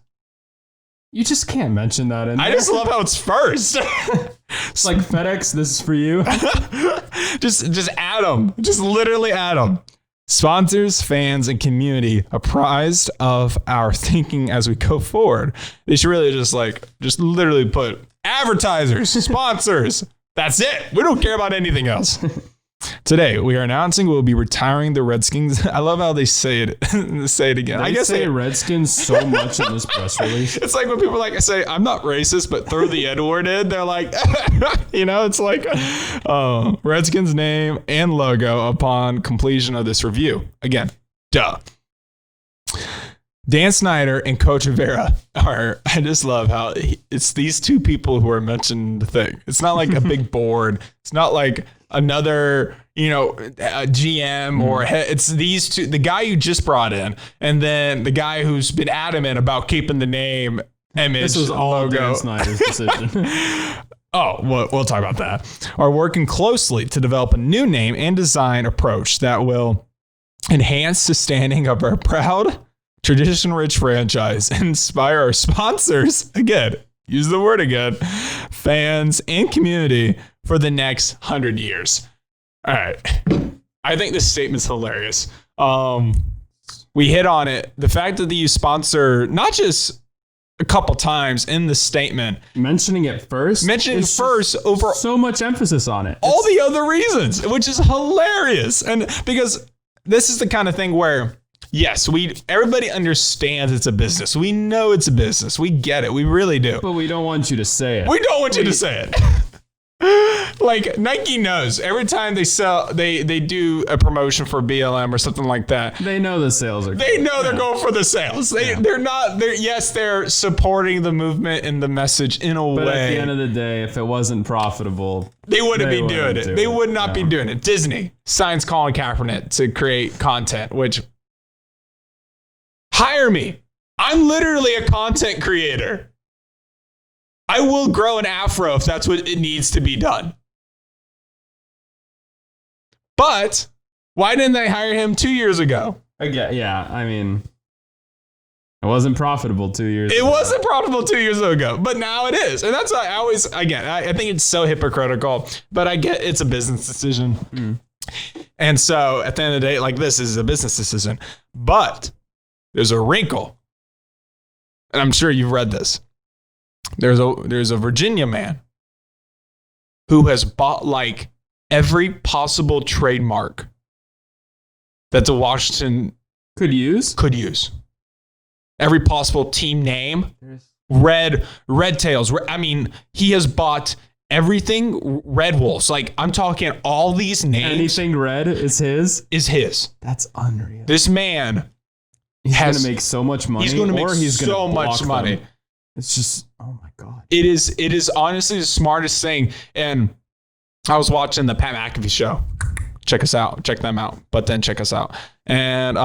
You just can't mention that in there. I just love how it's first. It's like FedEx, this is for you. just add them. Just literally add them. Sponsors, fans, and community apprised of our thinking as we go forward. They should really just literally put advertisers, sponsors. That's it. We don't care about anything else. Today, we are announcing we'll be retiring the Redskins. I love how they say it. Say it again. I guess they say Redskins so much in this press release. It's like when people say, I'm not racist, but throw the N-word in. They're like, it's like Redskins name and logo upon completion of this review. Again, duh. Dan Snyder and Coach Rivera I just love how it's these two people who are mentioned in the thing. It's not like a big board. It's not like another, a GM or it's these two, the guy you just brought in, and then the guy who's been adamant about keeping the name, image, this was all logo. Dan Snyder's decision. Oh, we'll talk about that. Are working closely to develop a new name and design approach that will enhance the standing of our proud, tradition-rich franchise and inspire our sponsors, again, use the word again, fans and community for the next 100 years. All right. I think this statement's hilarious. We hit on it. The fact that you sponsor not just a couple times in the statement. Mentioning it first over so much emphasis on it. All the other reasons, which is hilarious. And because this is the kind of thing where, yes, everybody understands it's a business. We know it's a business. We get it. We really do. But we don't want you to say it. We don't want you to say it. Like Nike knows every time they do a promotion for BLM or something like that. They know the sales are. They know they're going for the sales. They're supporting the movement and the message in a way. But at the end of the day, if it wasn't profitable, they wouldn't be doing it. They would not be doing it. Disney signs Colin Kaepernick to create content, which hire me. I'm literally a content creator. I will grow an afro if that's what it needs to be done. But why didn't they hire him 2 years ago? Yeah, I mean, it wasn't profitable 2 years ago. It wasn't profitable 2 years ago, but now it is. And that's why I think it's so hypocritical, but I get it's a business decision. And so at the end of the day, this is a business decision. But there's a wrinkle. And I'm sure you've read this. There's a Virginia man who has bought every possible trademark that the Washington could use. Every possible team name. Red Tails. He has bought everything Red Wolves. I'm talking all these names. Anything red is his. That's unreal. This man he's going to make so much money. He's going to make so much money. Them. It's just, oh my God. It is honestly the smartest thing. And I was watching the Pat McAfee show. Check them out. But then check us out. And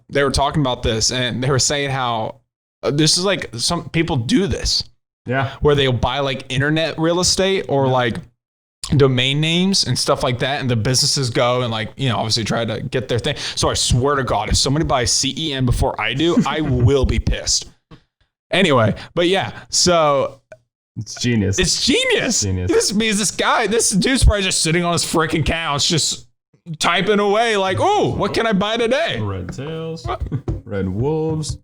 they were talking about this, and they were saying how this is some people do this. Yeah. Where they'll buy internet real estate or domain names and stuff like that. And the businesses go and obviously try to get their thing. So I swear to God, if somebody buys CEN before I do, I will be pissed. Anyway, but yeah, so it's genius. This means this dude's probably just sitting on his freaking couch, just typing away oh, what can I buy today? Red Tails, Red Wolves.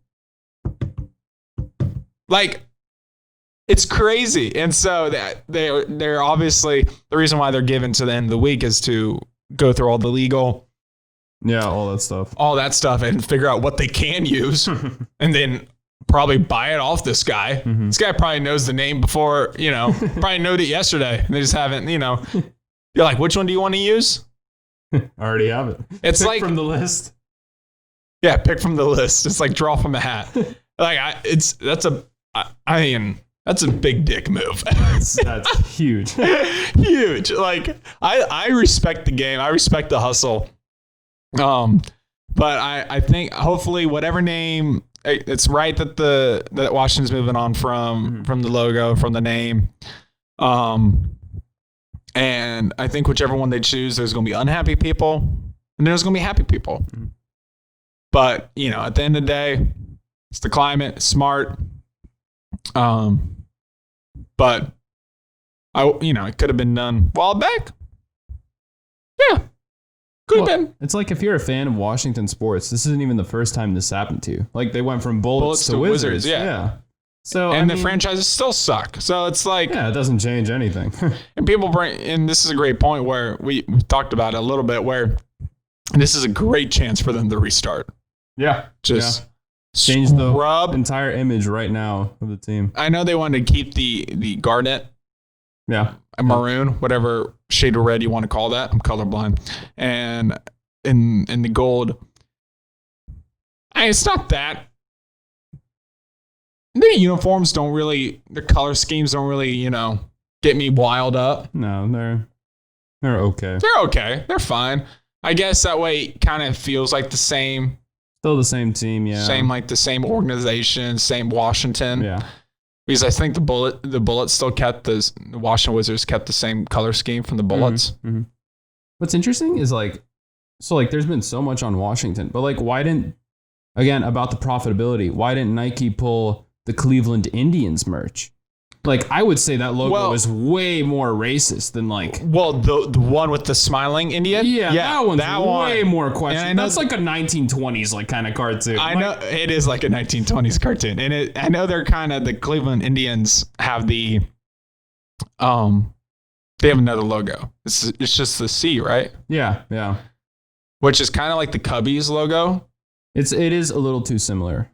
It's crazy. And so that they're obviously the reason why they're given to the end of the week is to go through all the legal. Yeah, all that stuff and figure out what they can use and then probably buy it off this guy. Mm-hmm. This guy probably knows the name before, probably knowed it yesterday. They just haven't, you're like, which one do you want to use? I already have it. It's pick from the list. Yeah, pick from the list. It's like draw from a hat. That's a big dick move. That's huge. Huge. Like I respect the game. I respect the hustle. But I think hopefully whatever name, it's right that Washington's moving on from the logo, from the name. And I think whichever one they choose, there's going to be unhappy people and there's going to be happy people. Mm-hmm. But, at the end of the day, it's the climate, it's smart. But it could have been done a while back. Yeah. Could have been. It's like if you're a fan of Washington sports, this isn't even the first time this happened to you. Like they went from bullets to wizards. Yeah. So the franchises still suck. So it's like, it doesn't change anything. And people and this is a great point where we talked about it a little bit, where this is a great chance for them to restart. Yeah. Just change the entire image right now of the team. I know they wanted to keep the garnet. Yeah. Maroon, whatever shade of red you want to call that. I'm colorblind. And in the gold, it's not that. The uniforms the color schemes don't really, get me wild up. No, they're okay. They're okay. They're fine. I guess that way it kind of feels like the same. Still the same team, yeah. The same organization, same Washington. Yeah. Because I think the Bullets still kept the Washington Wizards kept the same color scheme from the Bullets. Mm-hmm. Mm-hmm. What's interesting is there's been so much on Washington, but about the profitability, why didn't Nike pull the Cleveland Indians merch? I would say that logo is way more racist than the one with the smiling Indian. Yeah, that one's way more questionable. That's like a 1920s kind of cartoon. I know it is like a 1920s cartoon, and I know they're kind of the Cleveland Indians have they have another logo. It's just the C, right? Yeah. Which is kind of like the Cubbies logo. It is a little too similar.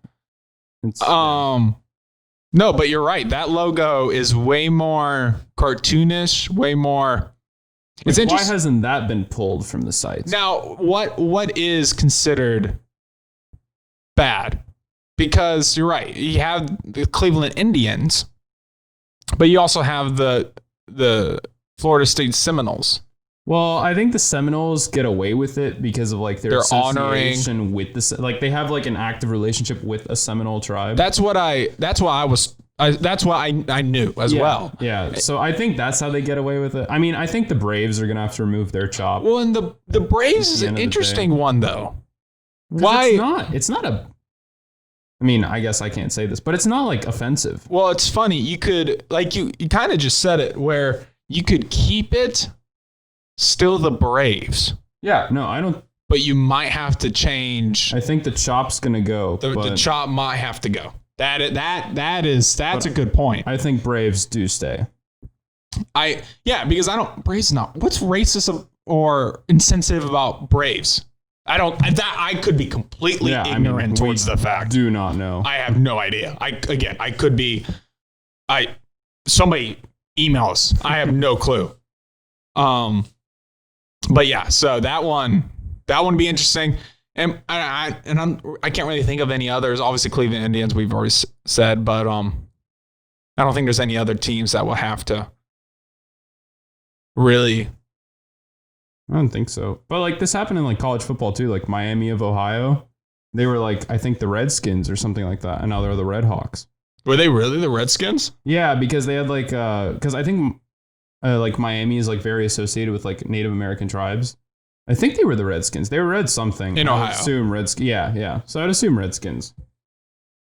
No, but you're right. That logo is way more cartoonish, way more. It's interesting. Why hasn't that been pulled from the sites? Now, what is considered bad? Because you're right. You have the Cleveland Indians, but you also have the Florida State Seminoles. Well, I think the Seminoles get away with it because of their association with the they have an active relationship with a Seminole tribe. That's what I knew as well. Yeah. So I think that's how they get away with it. I mean, I think the Braves are gonna have to remove their chop. Well, and the Braves is an interesting one though. Why? It's not a. I mean, I guess I can't say this, but it's not offensive. Well, it's funny. You could you kind of just said it where you could keep it. Still the Braves. Yeah, no, I don't. But you might have to change. I think the chop's gonna go. The chop might have to go. That's a good point. I think Braves do stay. Because Braves not. What's racist or insensitive about Braves? I could be completely ignorant towards the fact. Do not know. I have no idea. I could be. Somebody email us. I have no clue. But yeah, so that one would be interesting, and I can't really think of any others. Obviously, Cleveland Indians we've already said, but I don't think there's any other teams that will have to really. I don't think so. But this happened in college football too. Miami of Ohio, they were I think the Redskins or something like that, and now they're the Red Hawks. Were they really the Redskins? Yeah, because they had because I think. Miami is very associated with Native American tribes. I think they were the Redskins. They were Red something. In Ohio. I assume Redskins. Yeah. So I'd assume Redskins.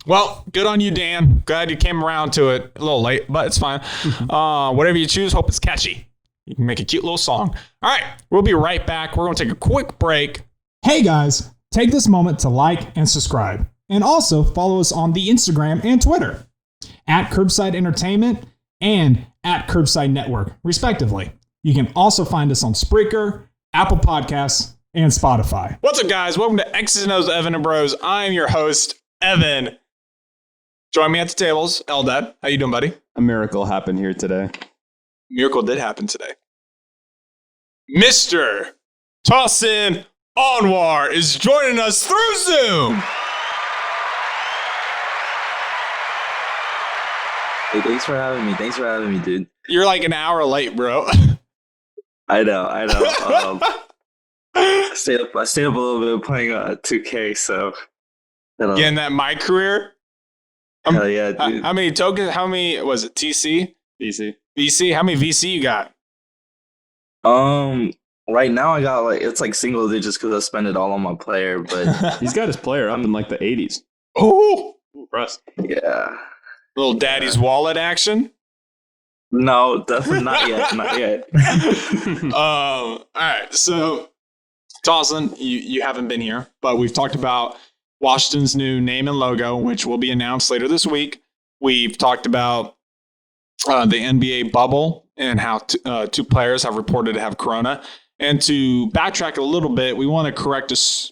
Well, good on you, Dan. Glad you came around to it a little late, but it's fine. Whatever you choose, hope it's catchy. You can make a cute little song. All right, we'll be right back. We're going to take a quick break. Hey guys, take this moment to like and subscribe. And also follow us on the Instagram and Twitter at Curbside Entertainment and at Curbside Network, respectively. You can also find us on Spreaker, Apple Podcasts, and Spotify. What's up, guys? Welcome to X's and O's Evan and Bros. I'm your host, Evan. Join me at the tables, Eldad. How you doing, buddy? A miracle happened here today. Miracle did happen today. Mr. Tahsin Anwar is joining us through Zoom. Hey, thanks for having me. Thanks for having me, dude. You're like an hour late, bro. I know. I stayed up a little bit playing 2K, so Getting that my career. hell yeah, dude. How many tokens? How many was it? TC? VC? How many VC you got? Right now I got it's like single digits because I spend it all on my player, but He's got his player up in like the 80s. Oh, Impressed. yeah. little daddy's wallet action. No, definitely not yet. Not yet. All right. So, Tahsin, you haven't been here, but we've talked about Washington's new name and logo, which will be announced later this week. We've talked about the NBA bubble and how two players have reported to have corona. And to backtrack a little bit, we want to correct us.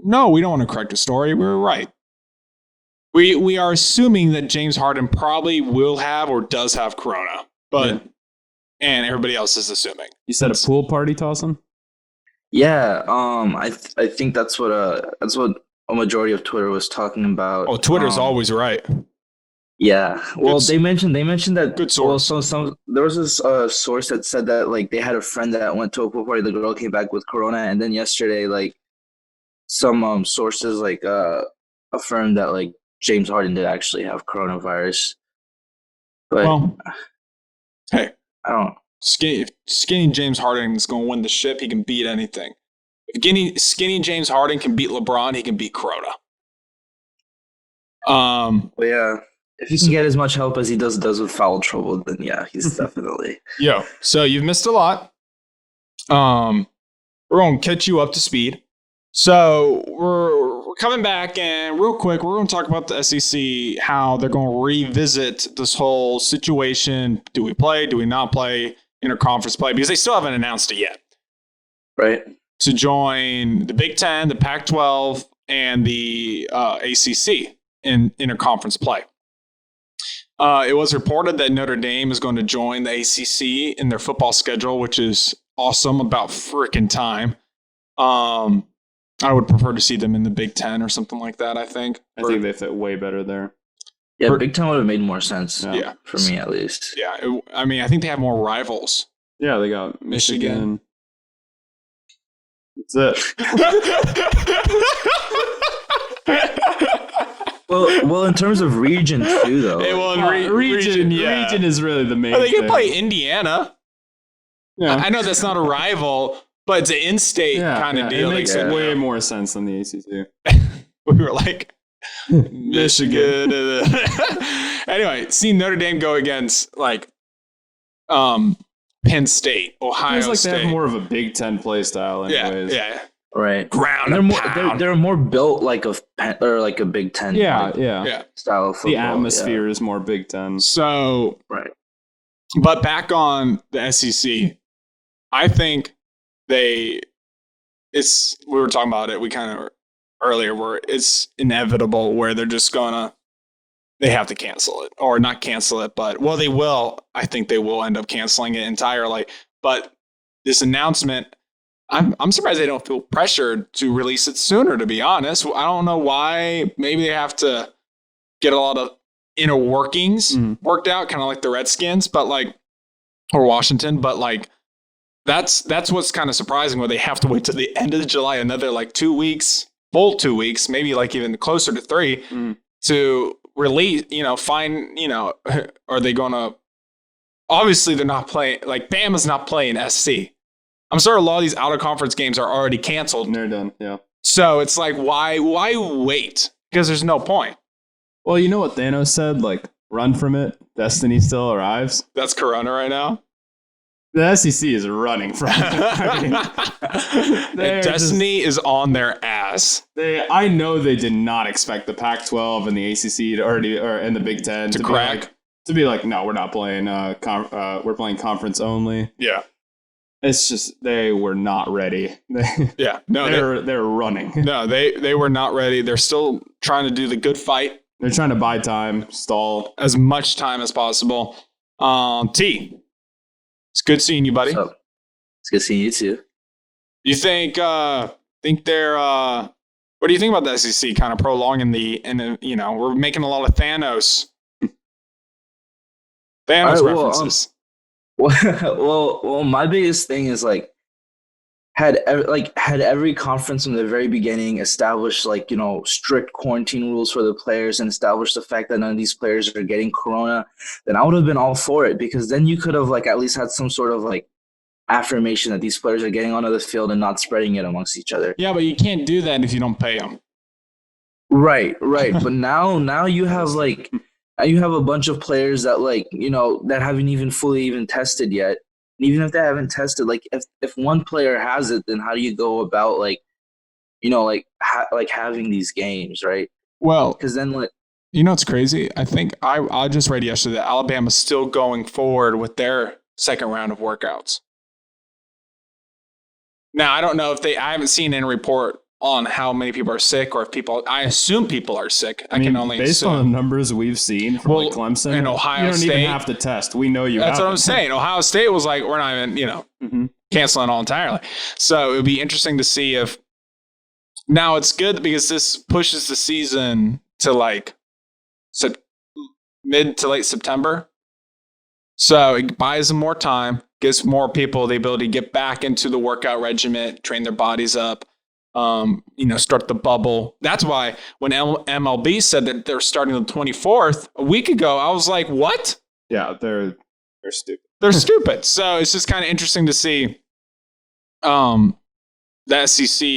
No, we don't want to correct a story. We were right. We are assuming that James Harden probably will have or does have corona, but and everybody else is assuming. You said a pool party, Tahsin? Yeah. I think that's what a majority of Twitter was talking about. Oh, Twitter's always right. Yeah. Well, they mentioned that. Good source. Well, there was this source that said that like they had a friend that went to a pool party. The girl came back with corona, and then yesterday, like some sources affirmed that like James Harden did actually have coronavirus. But Well, hey, I don't. if skinny James Harden is going to win the ship, he can beat anything. If skinny James Harden can beat LeBron, he can beat corona. Well, yeah. If he can get as much help as he does with foul trouble, then yeah, he's definitely. So you've missed a lot. We're going to catch you up to speed. So we're coming back, and real quick, we're going to talk about the SEC, how they're going to revisit this whole situation. Do we play? Do we not play interconference play? Because they still haven't announced it yet. Right. To join the Big Ten, the Pac-12, and the ACC in interconference play. It was reported that Notre Dame is going to join the ACC in their football schedule, which is awesome. About freaking time. I would prefer to see them in the Big Ten or something like that, I think. I think they fit way better there. Yeah, Big Ten would have made more sense. Yeah. For me at least. Yeah, I think they have more rivals. Yeah, they got Michigan. That's it. Well, in terms of region too, though. Hey, well, region is really the main They can thing. play Indiana. Yeah. I know that's not a rival, but it's an in-state kind of deal. It makes Like, way more sense than the ACC. we were like, Michigan. Anyway, seeing Notre Dame go against like Penn State, Ohio Feels like State. they have more of a Big Ten play style anyways. Yeah. Right. Ground And and they're pound. they're more built like a Big Ten. Yeah. Style of football. The atmosphere is more Big Ten. So, Right. but back on the SEC, I think we were talking about it, we kind of earlier, where it's inevitable where they're just they have to cancel it, or not cancel it, but they will. I think they will end up canceling it entirely. But this announcement, I'm surprised they don't feel pressured to release it sooner, to be honest. I don't know why. Maybe they have to get a lot of inner workings worked out, kind of like the Redskins, or Washington, but like that's what's kind of surprising, where they have to wait till the end of July, another like 2 weeks, full 2 weeks, maybe like even closer to 3 to release, are they going to, obviously they're not playing, like Bama's not playing SC. I'm sure a lot of these out of conference games are already canceled. And they're done, yeah. So it's like, why wait? Because there's no point. Well, you know what Thanos said? Like, run from it. Destiny still arrives. That's Corona right now. The SEC is running from it. Destiny is on their ass. I know they did not expect the Pac-12 and the ACC and the Big Ten to crack. Be like, no, we're not playing. We're playing conference only. Yeah. It's just they were not ready. Yeah, no, they're running. No, they were not ready. They're still trying to do the good fight. They're trying to buy time, stall as much time as possible. T, it's good seeing you, buddy. What's up? It's good seeing you too. You think they're what do you think about the SEC kind of prolonging we're making a lot of Thanos Thanos All right, references. Well, my biggest thing is like had every conference from the very beginning established like strict quarantine rules for the players and established the fact that none of these players are getting corona, then I would have been all for it, because then you could have like at least had some sort of like affirmation that these players are getting onto the field and not spreading it amongst each other. Yeah, but you can't do that if you don't pay them. Right. But now you have like you have a bunch of players that like that haven't even fully tested yet. Even if they haven't tested, like if one player has it, then how do you go about like having these games, right? Well, Because then like what's crazy? I think I just read yesterday that Alabama's still going forward with their second round of workouts. Now, I don't know if I haven't seen any report on how many people are sick, or if I assume people are sick. I can only based assume. on the numbers we've seen from like Clemson and Ohio you don't State, even have to test. We know you. That's have what I'm saying. Ohio State was like, we're not even, canceling all entirely. So it would be interesting to see if now it's good because this pushes the season to like mid to late September. So it buys them more time, gives more people the ability to get back into the workout regimen, train their bodies up, start the bubble. That's why when MLB said that they're starting the 24th a week ago, I was like, what? Yeah, they're stupid. They're stupid. So it's just kind of interesting to see the SEC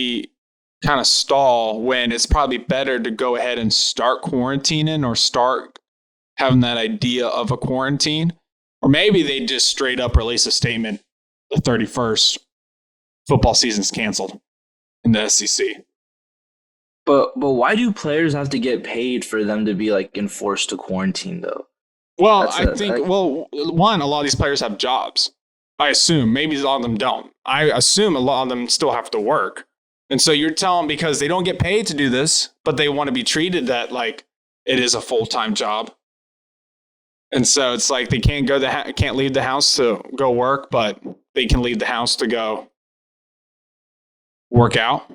kind of stall when it's probably better to go ahead and start quarantining or start having that idea of a quarantine. Or maybe they just straight up release a statement, the 31st, football season's canceled in the SEC. But why do players have to get paid for them to be like enforced to quarantine though? Well, one, a lot of these players have jobs. I assume. Maybe a lot of them don't. I assume a lot of them still have to work. And so you're telling them because they don't get paid to do this, but they want to be treated that like it is a full-time job. And so it's like they can't can't leave the house to go work, but they can leave the house to go work out.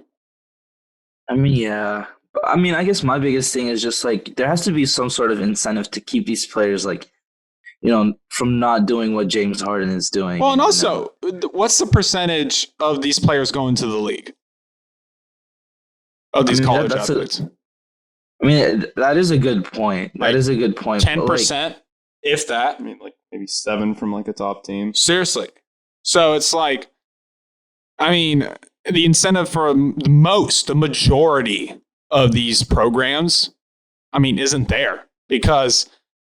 I mean, yeah. I mean, I guess my biggest thing is just like there has to be some sort of incentive to keep these players like, from not doing what James Harden is doing. Well, and also, what's the percentage of these players going to the league? Of these college athletes? That is a good point. That is a good point. 10%, if that. I mean, like maybe 7 from like a top team. Seriously. So it's like, the incentive for the majority of these programs, isn't there, because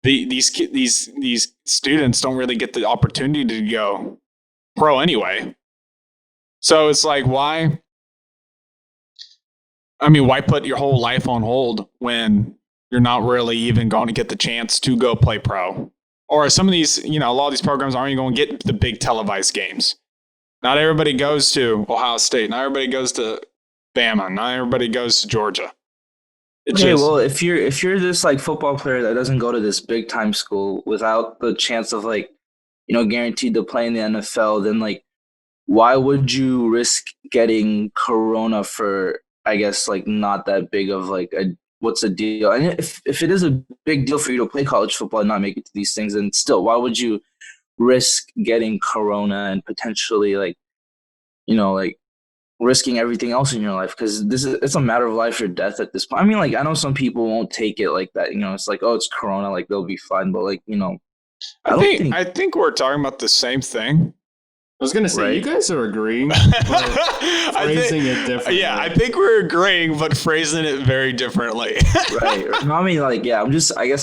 these students don't really get the opportunity to go pro anyway. So it's like, why put your whole life on hold when you're not really even going to get the chance to go play pro? Or some of these, a lot of these programs aren't even going to get the big televised games. Not everybody goes to Ohio State. Not everybody goes to Bama. Not everybody goes to Georgia. Well, if you're this like football player that doesn't go to this big time school without the chance of like, guaranteed to play in the NFL, then like, why would you risk getting corona for, I guess, like not that big of like what's the deal? And if it is a big deal for you to play college football and not make it to these things, then still, why would you risk getting corona and potentially like, like risking everything else in your life? Because it's a matter of life or death at this point. I know some people won't take it like that. It's like, oh, it's corona, like they'll be fine. But like, I think we're talking about the same thing. I was gonna say, right? You guys are agreeing, but phrasing it differently. Yeah, I think we're agreeing, but phrasing it very differently. Right. I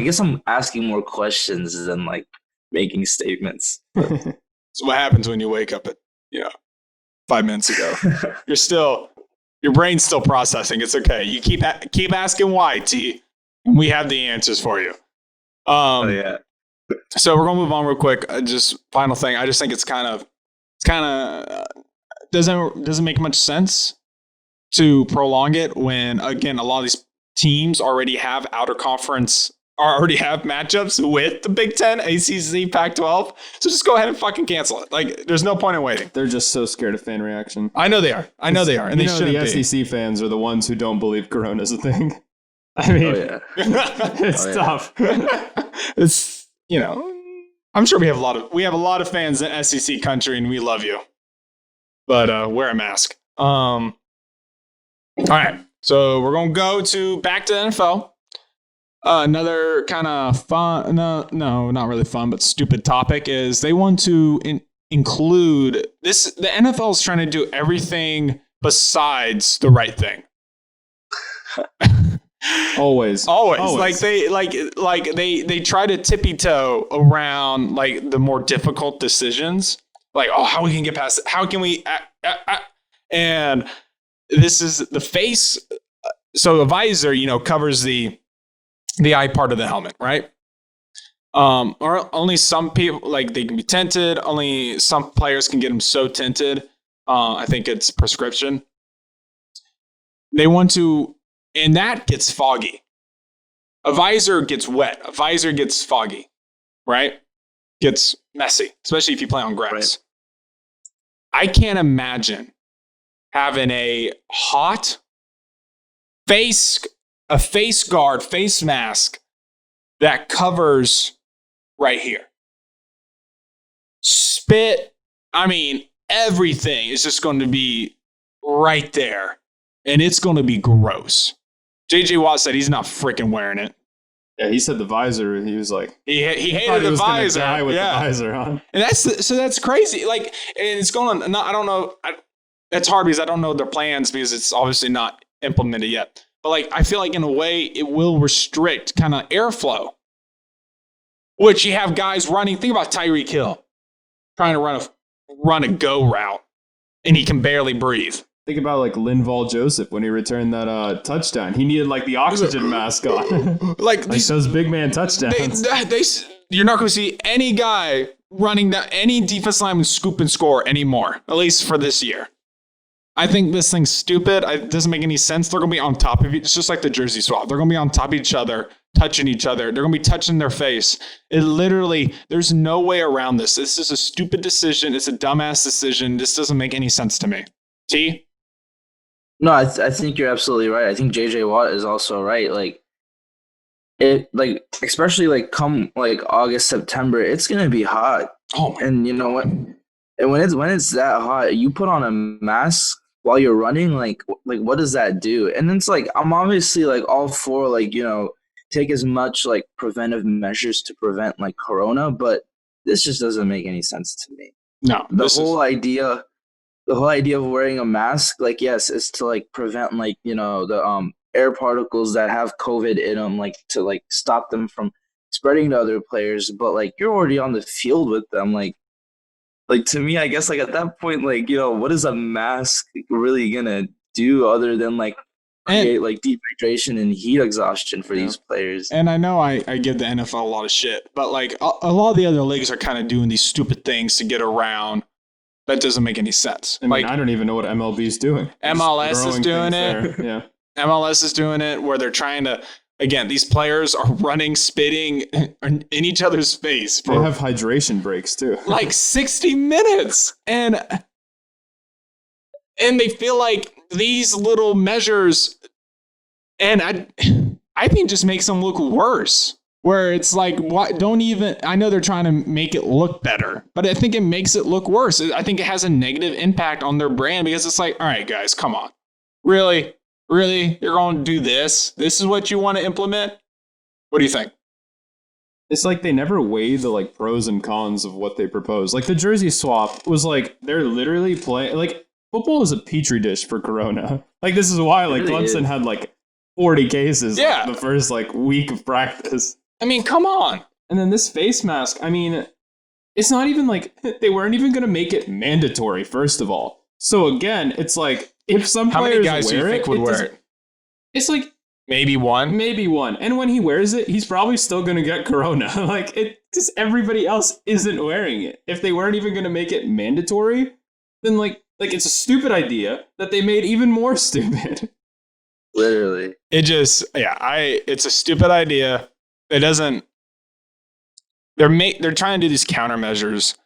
guess I'm asking more questions than like making statements. So what happens when you wake up at 5 minutes ago? Your brain's still processing. It's okay. You keep asking why, T. We have the answers for you. Yeah. So we're gonna move on real quick. Just final thing. I just think it's kind of doesn't make much sense to prolong it when, again, a lot of these teams already have already have matchups with the Big Ten, ACC, Pac-12. So just go ahead and fucking cancel it. Like, there's no point in waiting. They're just so scared of fan reaction. I know they are. And they shouldn't be. The SEC fans are the ones who don't believe Corona's a thing. It's tough. I'm sure we have a lot of fans in SEC country, and we love you. But wear a mask. All right, so we're gonna go back to the NFL. Another kind of fun, no, not really fun, but stupid topic is they want to include this. The NFL is trying to do everything besides the right thing. Always. Like they try to tippy toe around like the more difficult decisions. Like, how we can get past it? How can we? And this is the face. So a visor, covers the eye part of the helmet, right? Or only some people, like, they can be tinted. Only some players can get them so tinted. I think it's prescription. They want to, and that gets foggy. A visor gets wet. A visor gets foggy, right? Gets messy, especially if you play on grass. Right. I can't imagine having a hot face guard, face mask that covers right here. Spit, everything is just going to be right there. And it's going to be gross. JJ Watt said he's not freaking wearing it. Yeah, he said the visor. He was like, he hated the visor. Die with the visor on. And that's crazy. Like, and it's going on. I don't know. It's hard because I don't know their plans because it's obviously not implemented yet. But like, I feel like in a way it will restrict kind of airflow, which you have guys running. Think about Tyreek Hill trying to run a go route, and he can barely breathe. Think about like Linval Joseph when he returned that touchdown. He needed like the oxygen mask on. like those big man touchdowns. You're not going to see any guy running any defense lineman scoop and score anymore, at least for this year. I think this thing's stupid. It doesn't make any sense. They're going to be on top of it. It's just like the jersey swap. They're going to be on top of each other, touching each other. They're going to be touching their face. It literally, there's no way around this. This is a stupid decision. It's a dumbass decision. This doesn't make any sense to me. T? No, I think you're absolutely right. I think JJ Watt is also right. Like, it, like, especially like come like August, September, it's gonna be hot. Oh my. And you know what? And when it's that hot, you put on a mask while you're running. Like what does that do? And it's like, I'm obviously like all for like, take as much like preventive measures to prevent like corona, but this just doesn't make any sense to me. No, the whole idea of wearing a mask, like, yes, is to like prevent like, the air particles that have COVID in them, like to like stop them from spreading to other players. But like, you're already on the field with them. Like to me, I guess like at that point, like, what is a mask really gonna do other than like create like dehydration and heat exhaustion for these players? And I know I give the NFL a lot of shit, but like a lot of the other leagues are kind of doing these stupid things to get around. That doesn't make any sense. I don't even know what MLB is doing. MLS is doing it. Yeah. MLS is doing it where they're trying to, again, these players are running, spitting in each other's face. They have hydration breaks too. Like 60 minutes. And they feel like these little measures, and I think just makes them look worse. Where it's like, I know they're trying to make it look better, but I think it makes it look worse. I think it has a negative impact on their brand because it's like, all right, guys, come on. Really? You're going to do this? This is what you want to implement? What do you think? It's like they never weigh the like pros and cons of what they propose. Like the jersey swap was like, they're literally playing, like football is a petri dish for corona. Like this is why like Clemson had like 40 cases the first like week of practice. Come on. And then this face mask, it's not even like they weren't even going to make it mandatory, first of all. So again, it's like if some How players many guys do you think would wear it? It's like maybe one. And when he wears it, he's probably still going to get corona. Like it because everybody else isn't wearing it. If they weren't even going to make it mandatory, then like it's a stupid idea that they made even more stupid. Literally. It's a stupid idea. It doesn't. They're trying to do these countermeasures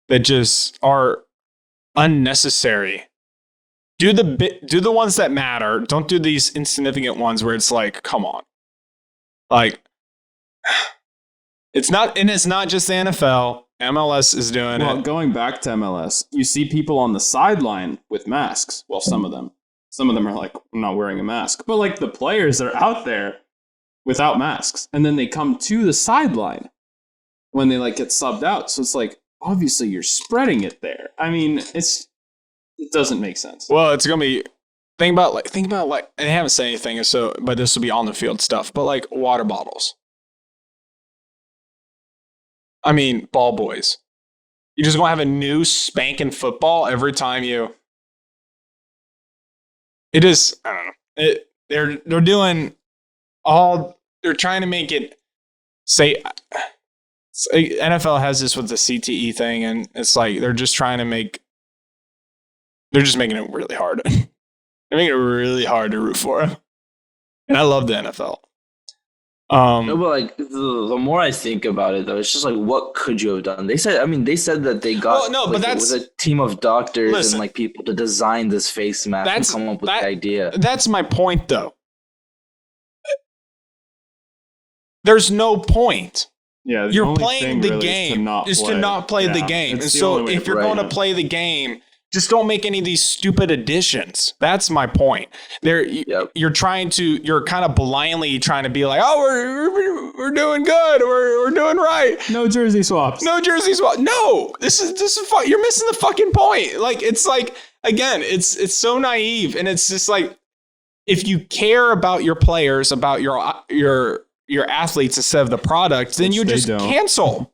that just are unnecessary. Do the ones that matter. Don't do these insignificant ones where it's like, come on. Like, It's not just the NFL. MLS is doing Well, it. going back to MLS, you see people on the sideline with masks. Well, some of them are like, I'm not wearing a mask. But like the players are out there without masks. And then they come to the sideline when they like get subbed out. So it's like, obviously you're spreading it there. I mean, it doesn't make sense. Well, it's gonna be think about like and I haven't said anything, but this will be on the field stuff. But like water bottles. I mean, ball boys. You're just gonna have a new spanking football every time you. It is. I don't know. They're doing all. They're trying to make it. Say, NFL has this with the CTE thing, and it's like they're just trying to make. They're just making it really hard. They're making it really hard to root for them. And I love the NFL. No, but like the more I think about it, though, it's just like, what could you have done? They said that they got but that's with a team of doctors listen, and like people to design this face mask and come up with the idea. That's my point, though. There's no point. Yeah, you're playing the game. Is to not play the game. And so if you're going to play the game, just don't make any of these stupid additions. That's my point. You're kind of blindly trying to be like, oh, we're doing good. We're doing right. No jersey swaps. No, this is fun. You're missing the fucking point. Like, it's like, again, it's so naive. And it's just like, if you care about your players, about your athletes instead of the product, then you just cancel.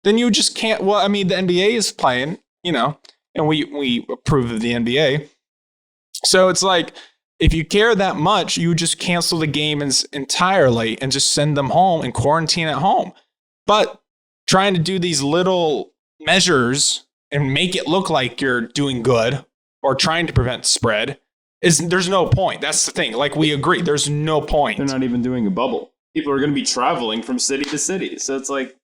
Then you just can't. Well, I mean, the NBA is playing, and we approve of the NBA. So it's like, if you care that much, you just cancel the game entirely and just send them home and quarantine at home. But trying to do these little measures and make it look like you're doing good or trying to prevent spread there's no point. That's the thing. Like, we agree. There's no point. They're not even doing a bubble. People are going to be traveling from city to city. So it's like,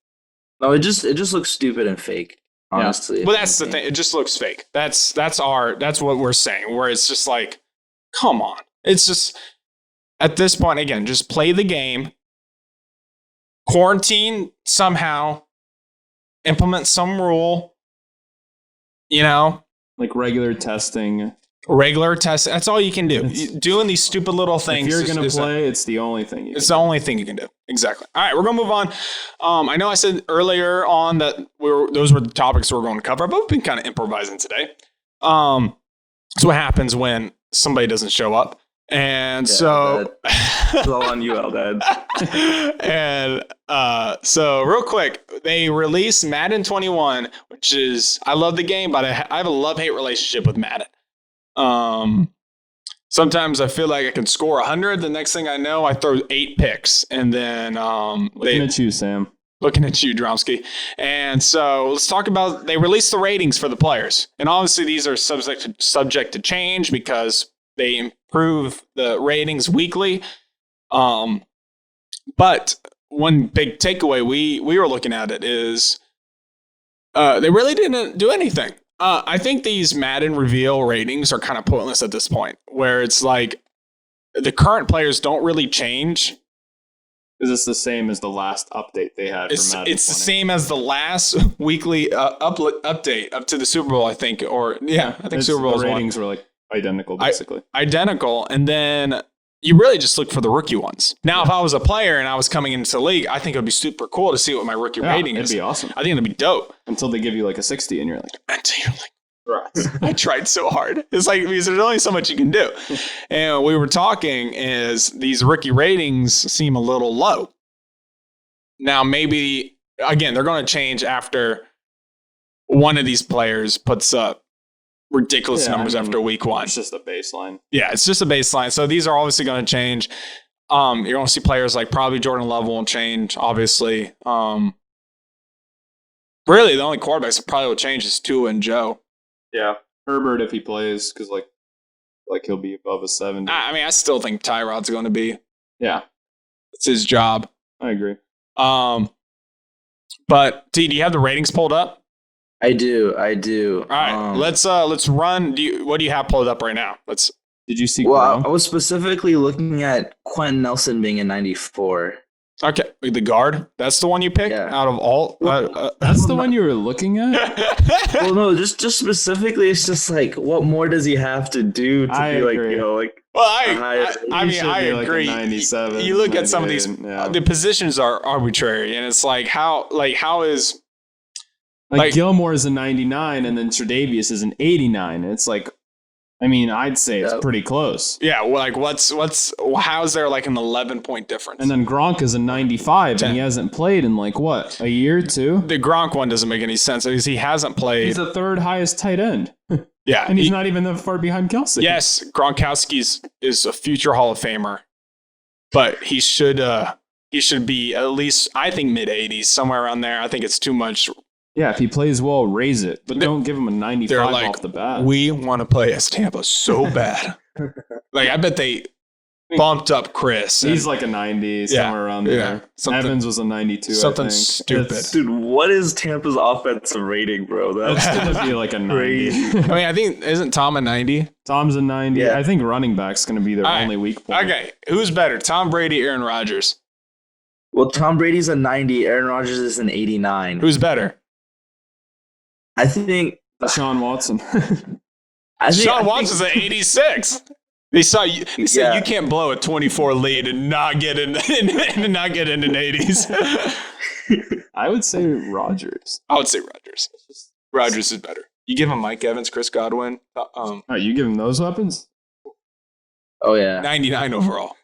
no, it just looks stupid and fake. Honestly. Yeah. Well, that's the thing. It just looks fake. That's what we're saying, where it's just like, come on. It's just, at this point, again, just play the game, quarantine somehow, implement some rule, like regular testing. That's all you can do. Doing these stupid little things. If you're going to play, it's the only thing It's the only thing you can do. Exactly. All right, we're going to move on. I know I said earlier on that those were the topics we're going to cover, but we've been kind of improvising today. That's what happens when somebody doesn't show up. And so it's all on you, Eldad. And so real quick, they released Madden 21, which is, I love the game, but I have a love-hate relationship with Madden. Sometimes I feel like I can score 100. The next thing I know, I throw 8 picks, and then looking at you, Sam. Looking at you, Dromsky. And so let's talk about, they released the ratings for the players, and obviously these are subject to change because they improve the ratings weekly. But one big takeaway we were looking at it is they really didn't do anything. I think these Madden reveal ratings are kind of pointless at this point, where it's like the current players don't really change. Is this the same as the last update they had for Madden? It's the same as the last weekly update up to the Super Bowl, I think. I think Super Bowl ratings were like identical, basically. Identical, and then you really just look for the rookie ones. Now, if I was a player and I was coming into the league, I think it would be super cool to see what my rookie rating is. It'd be awesome. I think it'd be dope. Until they give you like a 60 and you're like, I tried so hard. It's like, because there's only so much you can do. And we were talking is these rookie ratings seem a little low. Now, maybe, again, they're going to change after one of these players puts up ridiculous numbers after week 1. It's just a baseline. Yeah, it's just a baseline. So these are obviously going to change. You're going to see players like probably Jordan Love won't change, obviously. Really, the only quarterbacks that probably will change is Tua and Joe. Yeah, Herbert if he plays, because like he'll be above a 70. I mean, I still think Tyrod's going to be. Yeah, it's his job. I agree. But do you have the ratings pulled up? I do. All right, let's run. What do you have pulled up right now? Did you see? Well, I was specifically looking at Quentin Nelson being a 94. Okay, the guard. That's the one you picked out of all. That's the one you were looking at. Well, no, just specifically, it's just like, what more does he have to do to I be like, agree. you know, like? Well, higher- I mean, I Like a agree. 97, You look at some of these. 98, The positions are arbitrary, and it's like how is like Gilmore is a 99, and then Tre'Davious is an 89. It's like, I mean, I'd say it's pretty close. yeah, like how is there like an 11-point difference? And then Gronk is a 95, and he hasn't played in like what, a year, two? The Gronk one doesn't make any sense because he hasn't played. He's the third highest tight end. Yeah, And he's not even that far behind Kelsey. Yes, Gronkowski is a future Hall of Famer, but he should be at least, I think, mid-80s, somewhere around there. I think it's too much. Yeah, if he plays well, raise it. But don't give him a 95 They're like, off the bat. we want to play as Tampa so bad. Like, I bet they bumped up Chris. He's like a 90, somewhere around there. Evans was a 92, something I think. stupid. Dude, what is Tampa's offensive rating, bro? It's going to be like a 90. I mean, I think, isn't Tom a 90? Tom's a 90. Yeah. I think running back's going to be their All right. only weak point. Okay, who's better, Tom Brady, Aaron Rodgers? Well, Tom Brady's a 90. Aaron Rodgers is an 89. Who's better? I think. Sean Watson. Sean Watson's an 86. They said you can't blow a 24 lead and not get in and not get into the 80s. I would say Rodgers. I would say Rodgers. Rodgers is better. You give him Mike Evans, Chris Godwin, Oh, you give him those weapons? Oh, yeah. 99 overall.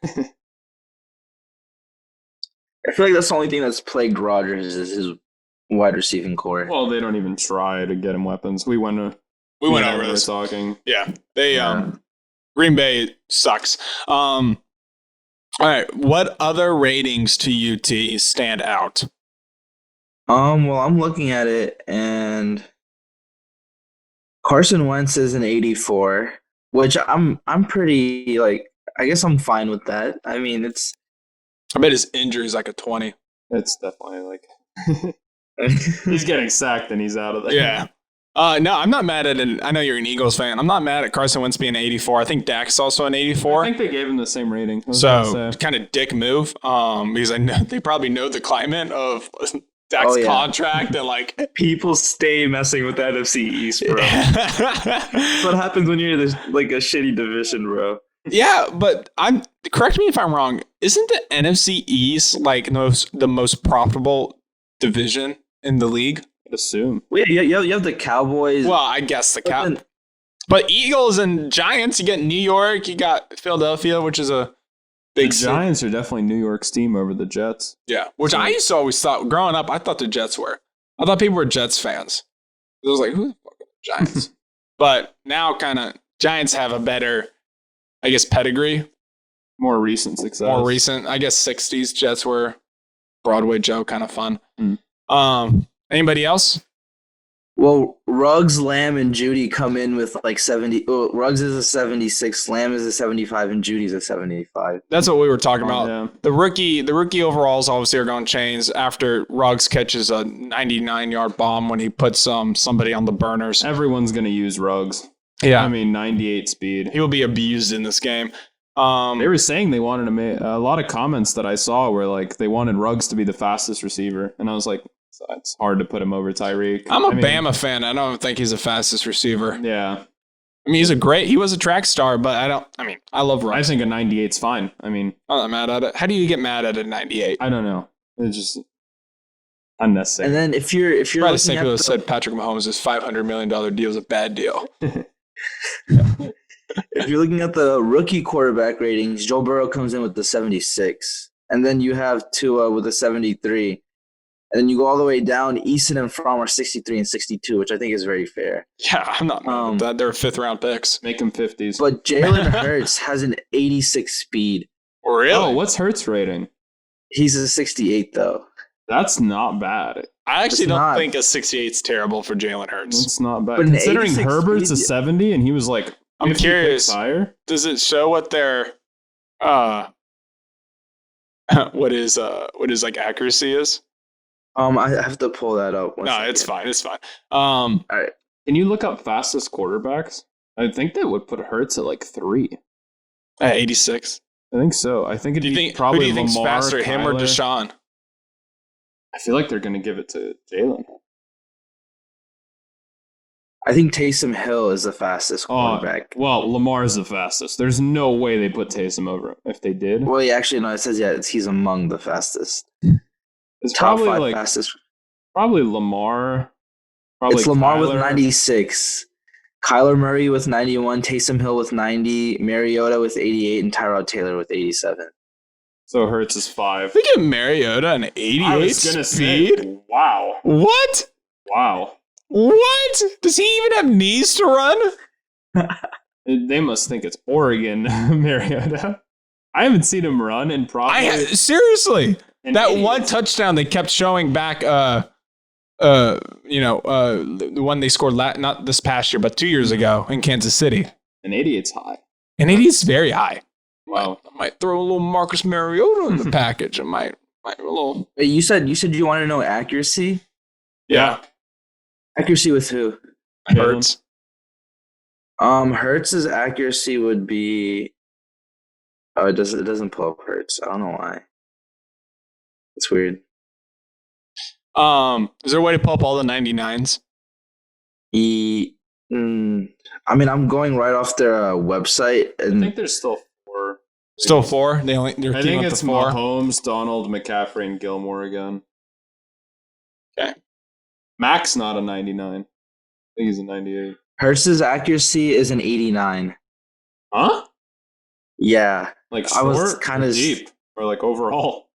I feel like that's the only thing that's plagued Rodgers is his wide receiving core. Well, they don't even try to get him weapons. We went over this. talking. Yeah, they Green Bay sucks. All right, what other ratings to UT stand out? Well, I'm looking at it, and Carson Wentz is an 84, which I'm pretty like. I guess I'm fine with that. I mean, it's. I bet his injury is like a 20. It's definitely like he's getting sacked and he's out of there. Yeah. No, I'm not mad at it. I know you're an Eagles fan. I'm not mad at Carson Wentz being 84. I think Dak's also an 84. I think they gave him the same rating. So kind of dick move. Because I know they probably know the climate of Dak's contract and like people stay messing with the NFC East, bro. That's what happens when you're this like a shitty division, bro. Yeah, but correct me if I'm wrong. Isn't the NFC East like the most profitable division in the league? I'd assume. Well, yeah, you have the Cowboys. Well, I guess the but Eagles and Giants. You get New York. You got Philadelphia, which is a big. The Giants are definitely New York's team over the Jets. Yeah, which I used to always thought growing up. I thought the Jets were. I thought people were Jets fans. I was like, who the fuck are the Giants? But now, kind of Giants have a better, I guess, pedigree. More recent success. More recent. I guess 60s Jets were Broadway Joe, kind of fun. Anybody else? Well, Ruggs, Lamb, and Judy come in with like 70. Oh, Ruggs is a 76, Lamb is a 75, and Judy's a 75. That's what we were talking about. Yeah. The rookie overalls obviously are going to change after Ruggs catches a 99-yard bomb when he puts somebody on the burners. Everyone's going to use Ruggs. Yeah. I mean, 98 speed. He will be abused in this game. They were saying they wanted to make a lot of comments that I saw were like they wanted Ruggs to be the fastest receiver. And I was like, it's hard to put him over Tyreek. I'm a Bama fan. I don't think he's the fastest receiver. Yeah. I mean, he was a track star, but I love Ruggs. I think a 98's fine. I mean, I'm not mad at it. How do you get mad at a 98? I don't know. It's just unnecessary. And then if you're probably the same people that said Patrick Mahomes' $500 million deal is a bad deal. If you're looking at the rookie quarterback ratings, Joe Burrow comes in with the 76. And then you have Tua with a 73. And then you go all the way down. Easton and Fromm are 63 and 62, which I think is very fair. Yeah, I'm not mad at that. They're 5th-round picks. Make them 50s. But Jalen Hurts has an 86 speed. Really? Oh, what's Hurts rating? He's a 68, though. That's not bad. I actually don't think a 68 is terrible for Jalen Hurts. It's not bad. But considering Herbert's a 70 and he was like, I'm curious. Higher? Does it show what their what is like accuracy is? I have to pull that up. It's fine. It's fine. All right. Can you look up fastest quarterbacks? I think that would put Hurts at like 3. At 86. I think so. I think it'd be probably who do you think's Lamar, faster, him or Kyler. Deshaun? I feel like they're going to give it to Jalen. I think Taysom Hill is the fastest quarterback. Well, Lamar's the fastest. There's no way they put Taysom over him. If they did, Well, yeah, actually, no, it says, he's among the fastest. it's Top probably 5 like fastest. probably Lamar. Probably It's Lamar with Kyler. 96, Kyler Murray with 91, Taysom Hill with 90, Mariota with 88, and Tyrod Taylor with 87. So Hurts is 5. They give Mariota an 88 I was gonna speed? say, wow. What? Wow. What? Does he even have knees to run? They must think it's Oregon, Mariota. I haven't seen him run in probably. Seriously. an That idiot. one touchdown they kept showing back, the one they scored not this past year, but 2 years ago in Kansas City. An idiot's high. And it is very high. Wow. I might throw a little Marcus Mariota in the package. I might a little. Wait, you said you want to know accuracy? Yeah. Accuracy with who? Hurts. Hertz's accuracy would be. Oh, it doesn't pull up Hertz. I don't know why. It's weird. Is there a way to pull up all the 99s? I mean, I'm going right off their website, I and think there's still 4. Still 4? They're I keeping think up it's to 4. Mahomes, Donald, McCaffrey, and Gilmore again. Okay. Mac's not a 99. I think he's a 98. Hertz's accuracy is an 89. Huh? Yeah, Like I was short kinda or deep? Or like overall?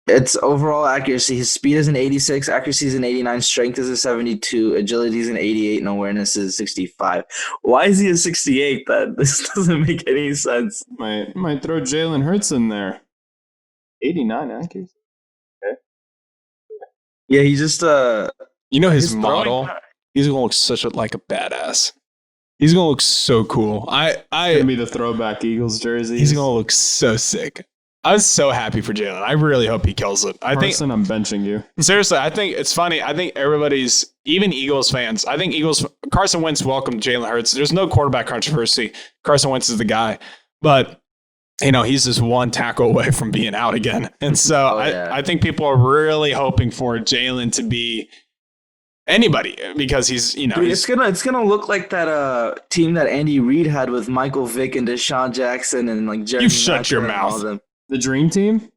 it's overall accuracy. His speed is an 86, accuracy is an 89, strength is a 72, agility is an 88, and awareness is 65. Why is he a 68 then? This doesn't make any sense. Might throw Jalen Hurts in there. 89 accuracy. Yeah, he just You know his his model? throwing- He's gonna look like a badass. He's gonna look so cool. Gonna be the throwback Eagles jersey. He's gonna look so sick. I was so happy for Jalen. I really hope he kills it. I think I'm benching you. seriously, I think it's funny. I think everybody's, even Eagles fans, I think Carson Wentz welcomed Jalen Hurts. There's no quarterback controversy. Carson Wentz is the guy. But he's just one tackle away from being out again. And so I think people are really hoping for Jalen to be anybody because he's, Dude, it's gonna look like that team that Andy Reid had with Michael Vick and Deshaun Jackson and like Jeremy. You shut your Maclin and all mouth. of them. The Dream Team?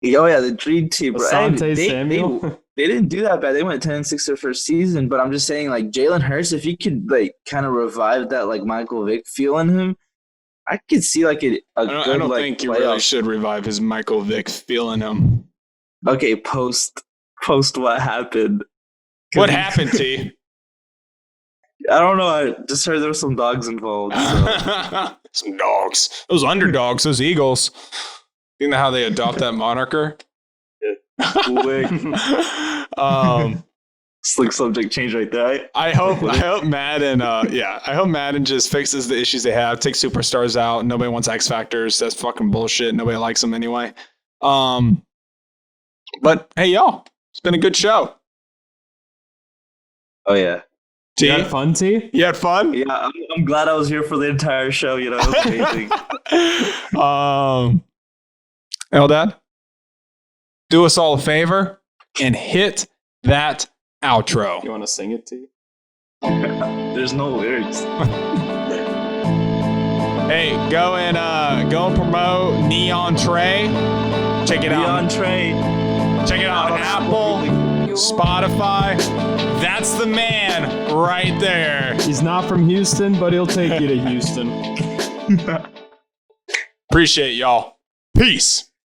Oh yeah, the dream team. Bro. And Asante they Samuel? they didn't do that bad. They went 10-6 their first season. But I'm just saying, like Jalen Hurts, if you could like kind of revive that like Michael Vick feel in him, I could see like a I good don't like think you playoff. really should revive his Michael Vick feeling him. Okay, post what happened. What happened, T? I don't know. I just heard there were some dogs involved. So. Some dogs. Those underdogs, those Eagles. You know how they adopt that moniker? Quick. Slick subject change right there. I hope Madden I hope Madden just fixes the issues they have, takes superstars out. Nobody wants X Factors. That's fucking bullshit. Nobody likes them anyway. But hey y'all, it's been a good show. Oh yeah. T, You had fun, T? you had fun? Yeah, I'm glad I was here for the entire show. It was amazing. Eldad, do us all a favor and hit that outro. You want to sing it, T? There's no lyrics. Hey, go and promote Neon Trey. Check it out. Neon Trey. Check it out on Apple, Spotify. That's the man right there. He's not from Houston, but he'll take you to Houston. Appreciate y'all. Peace.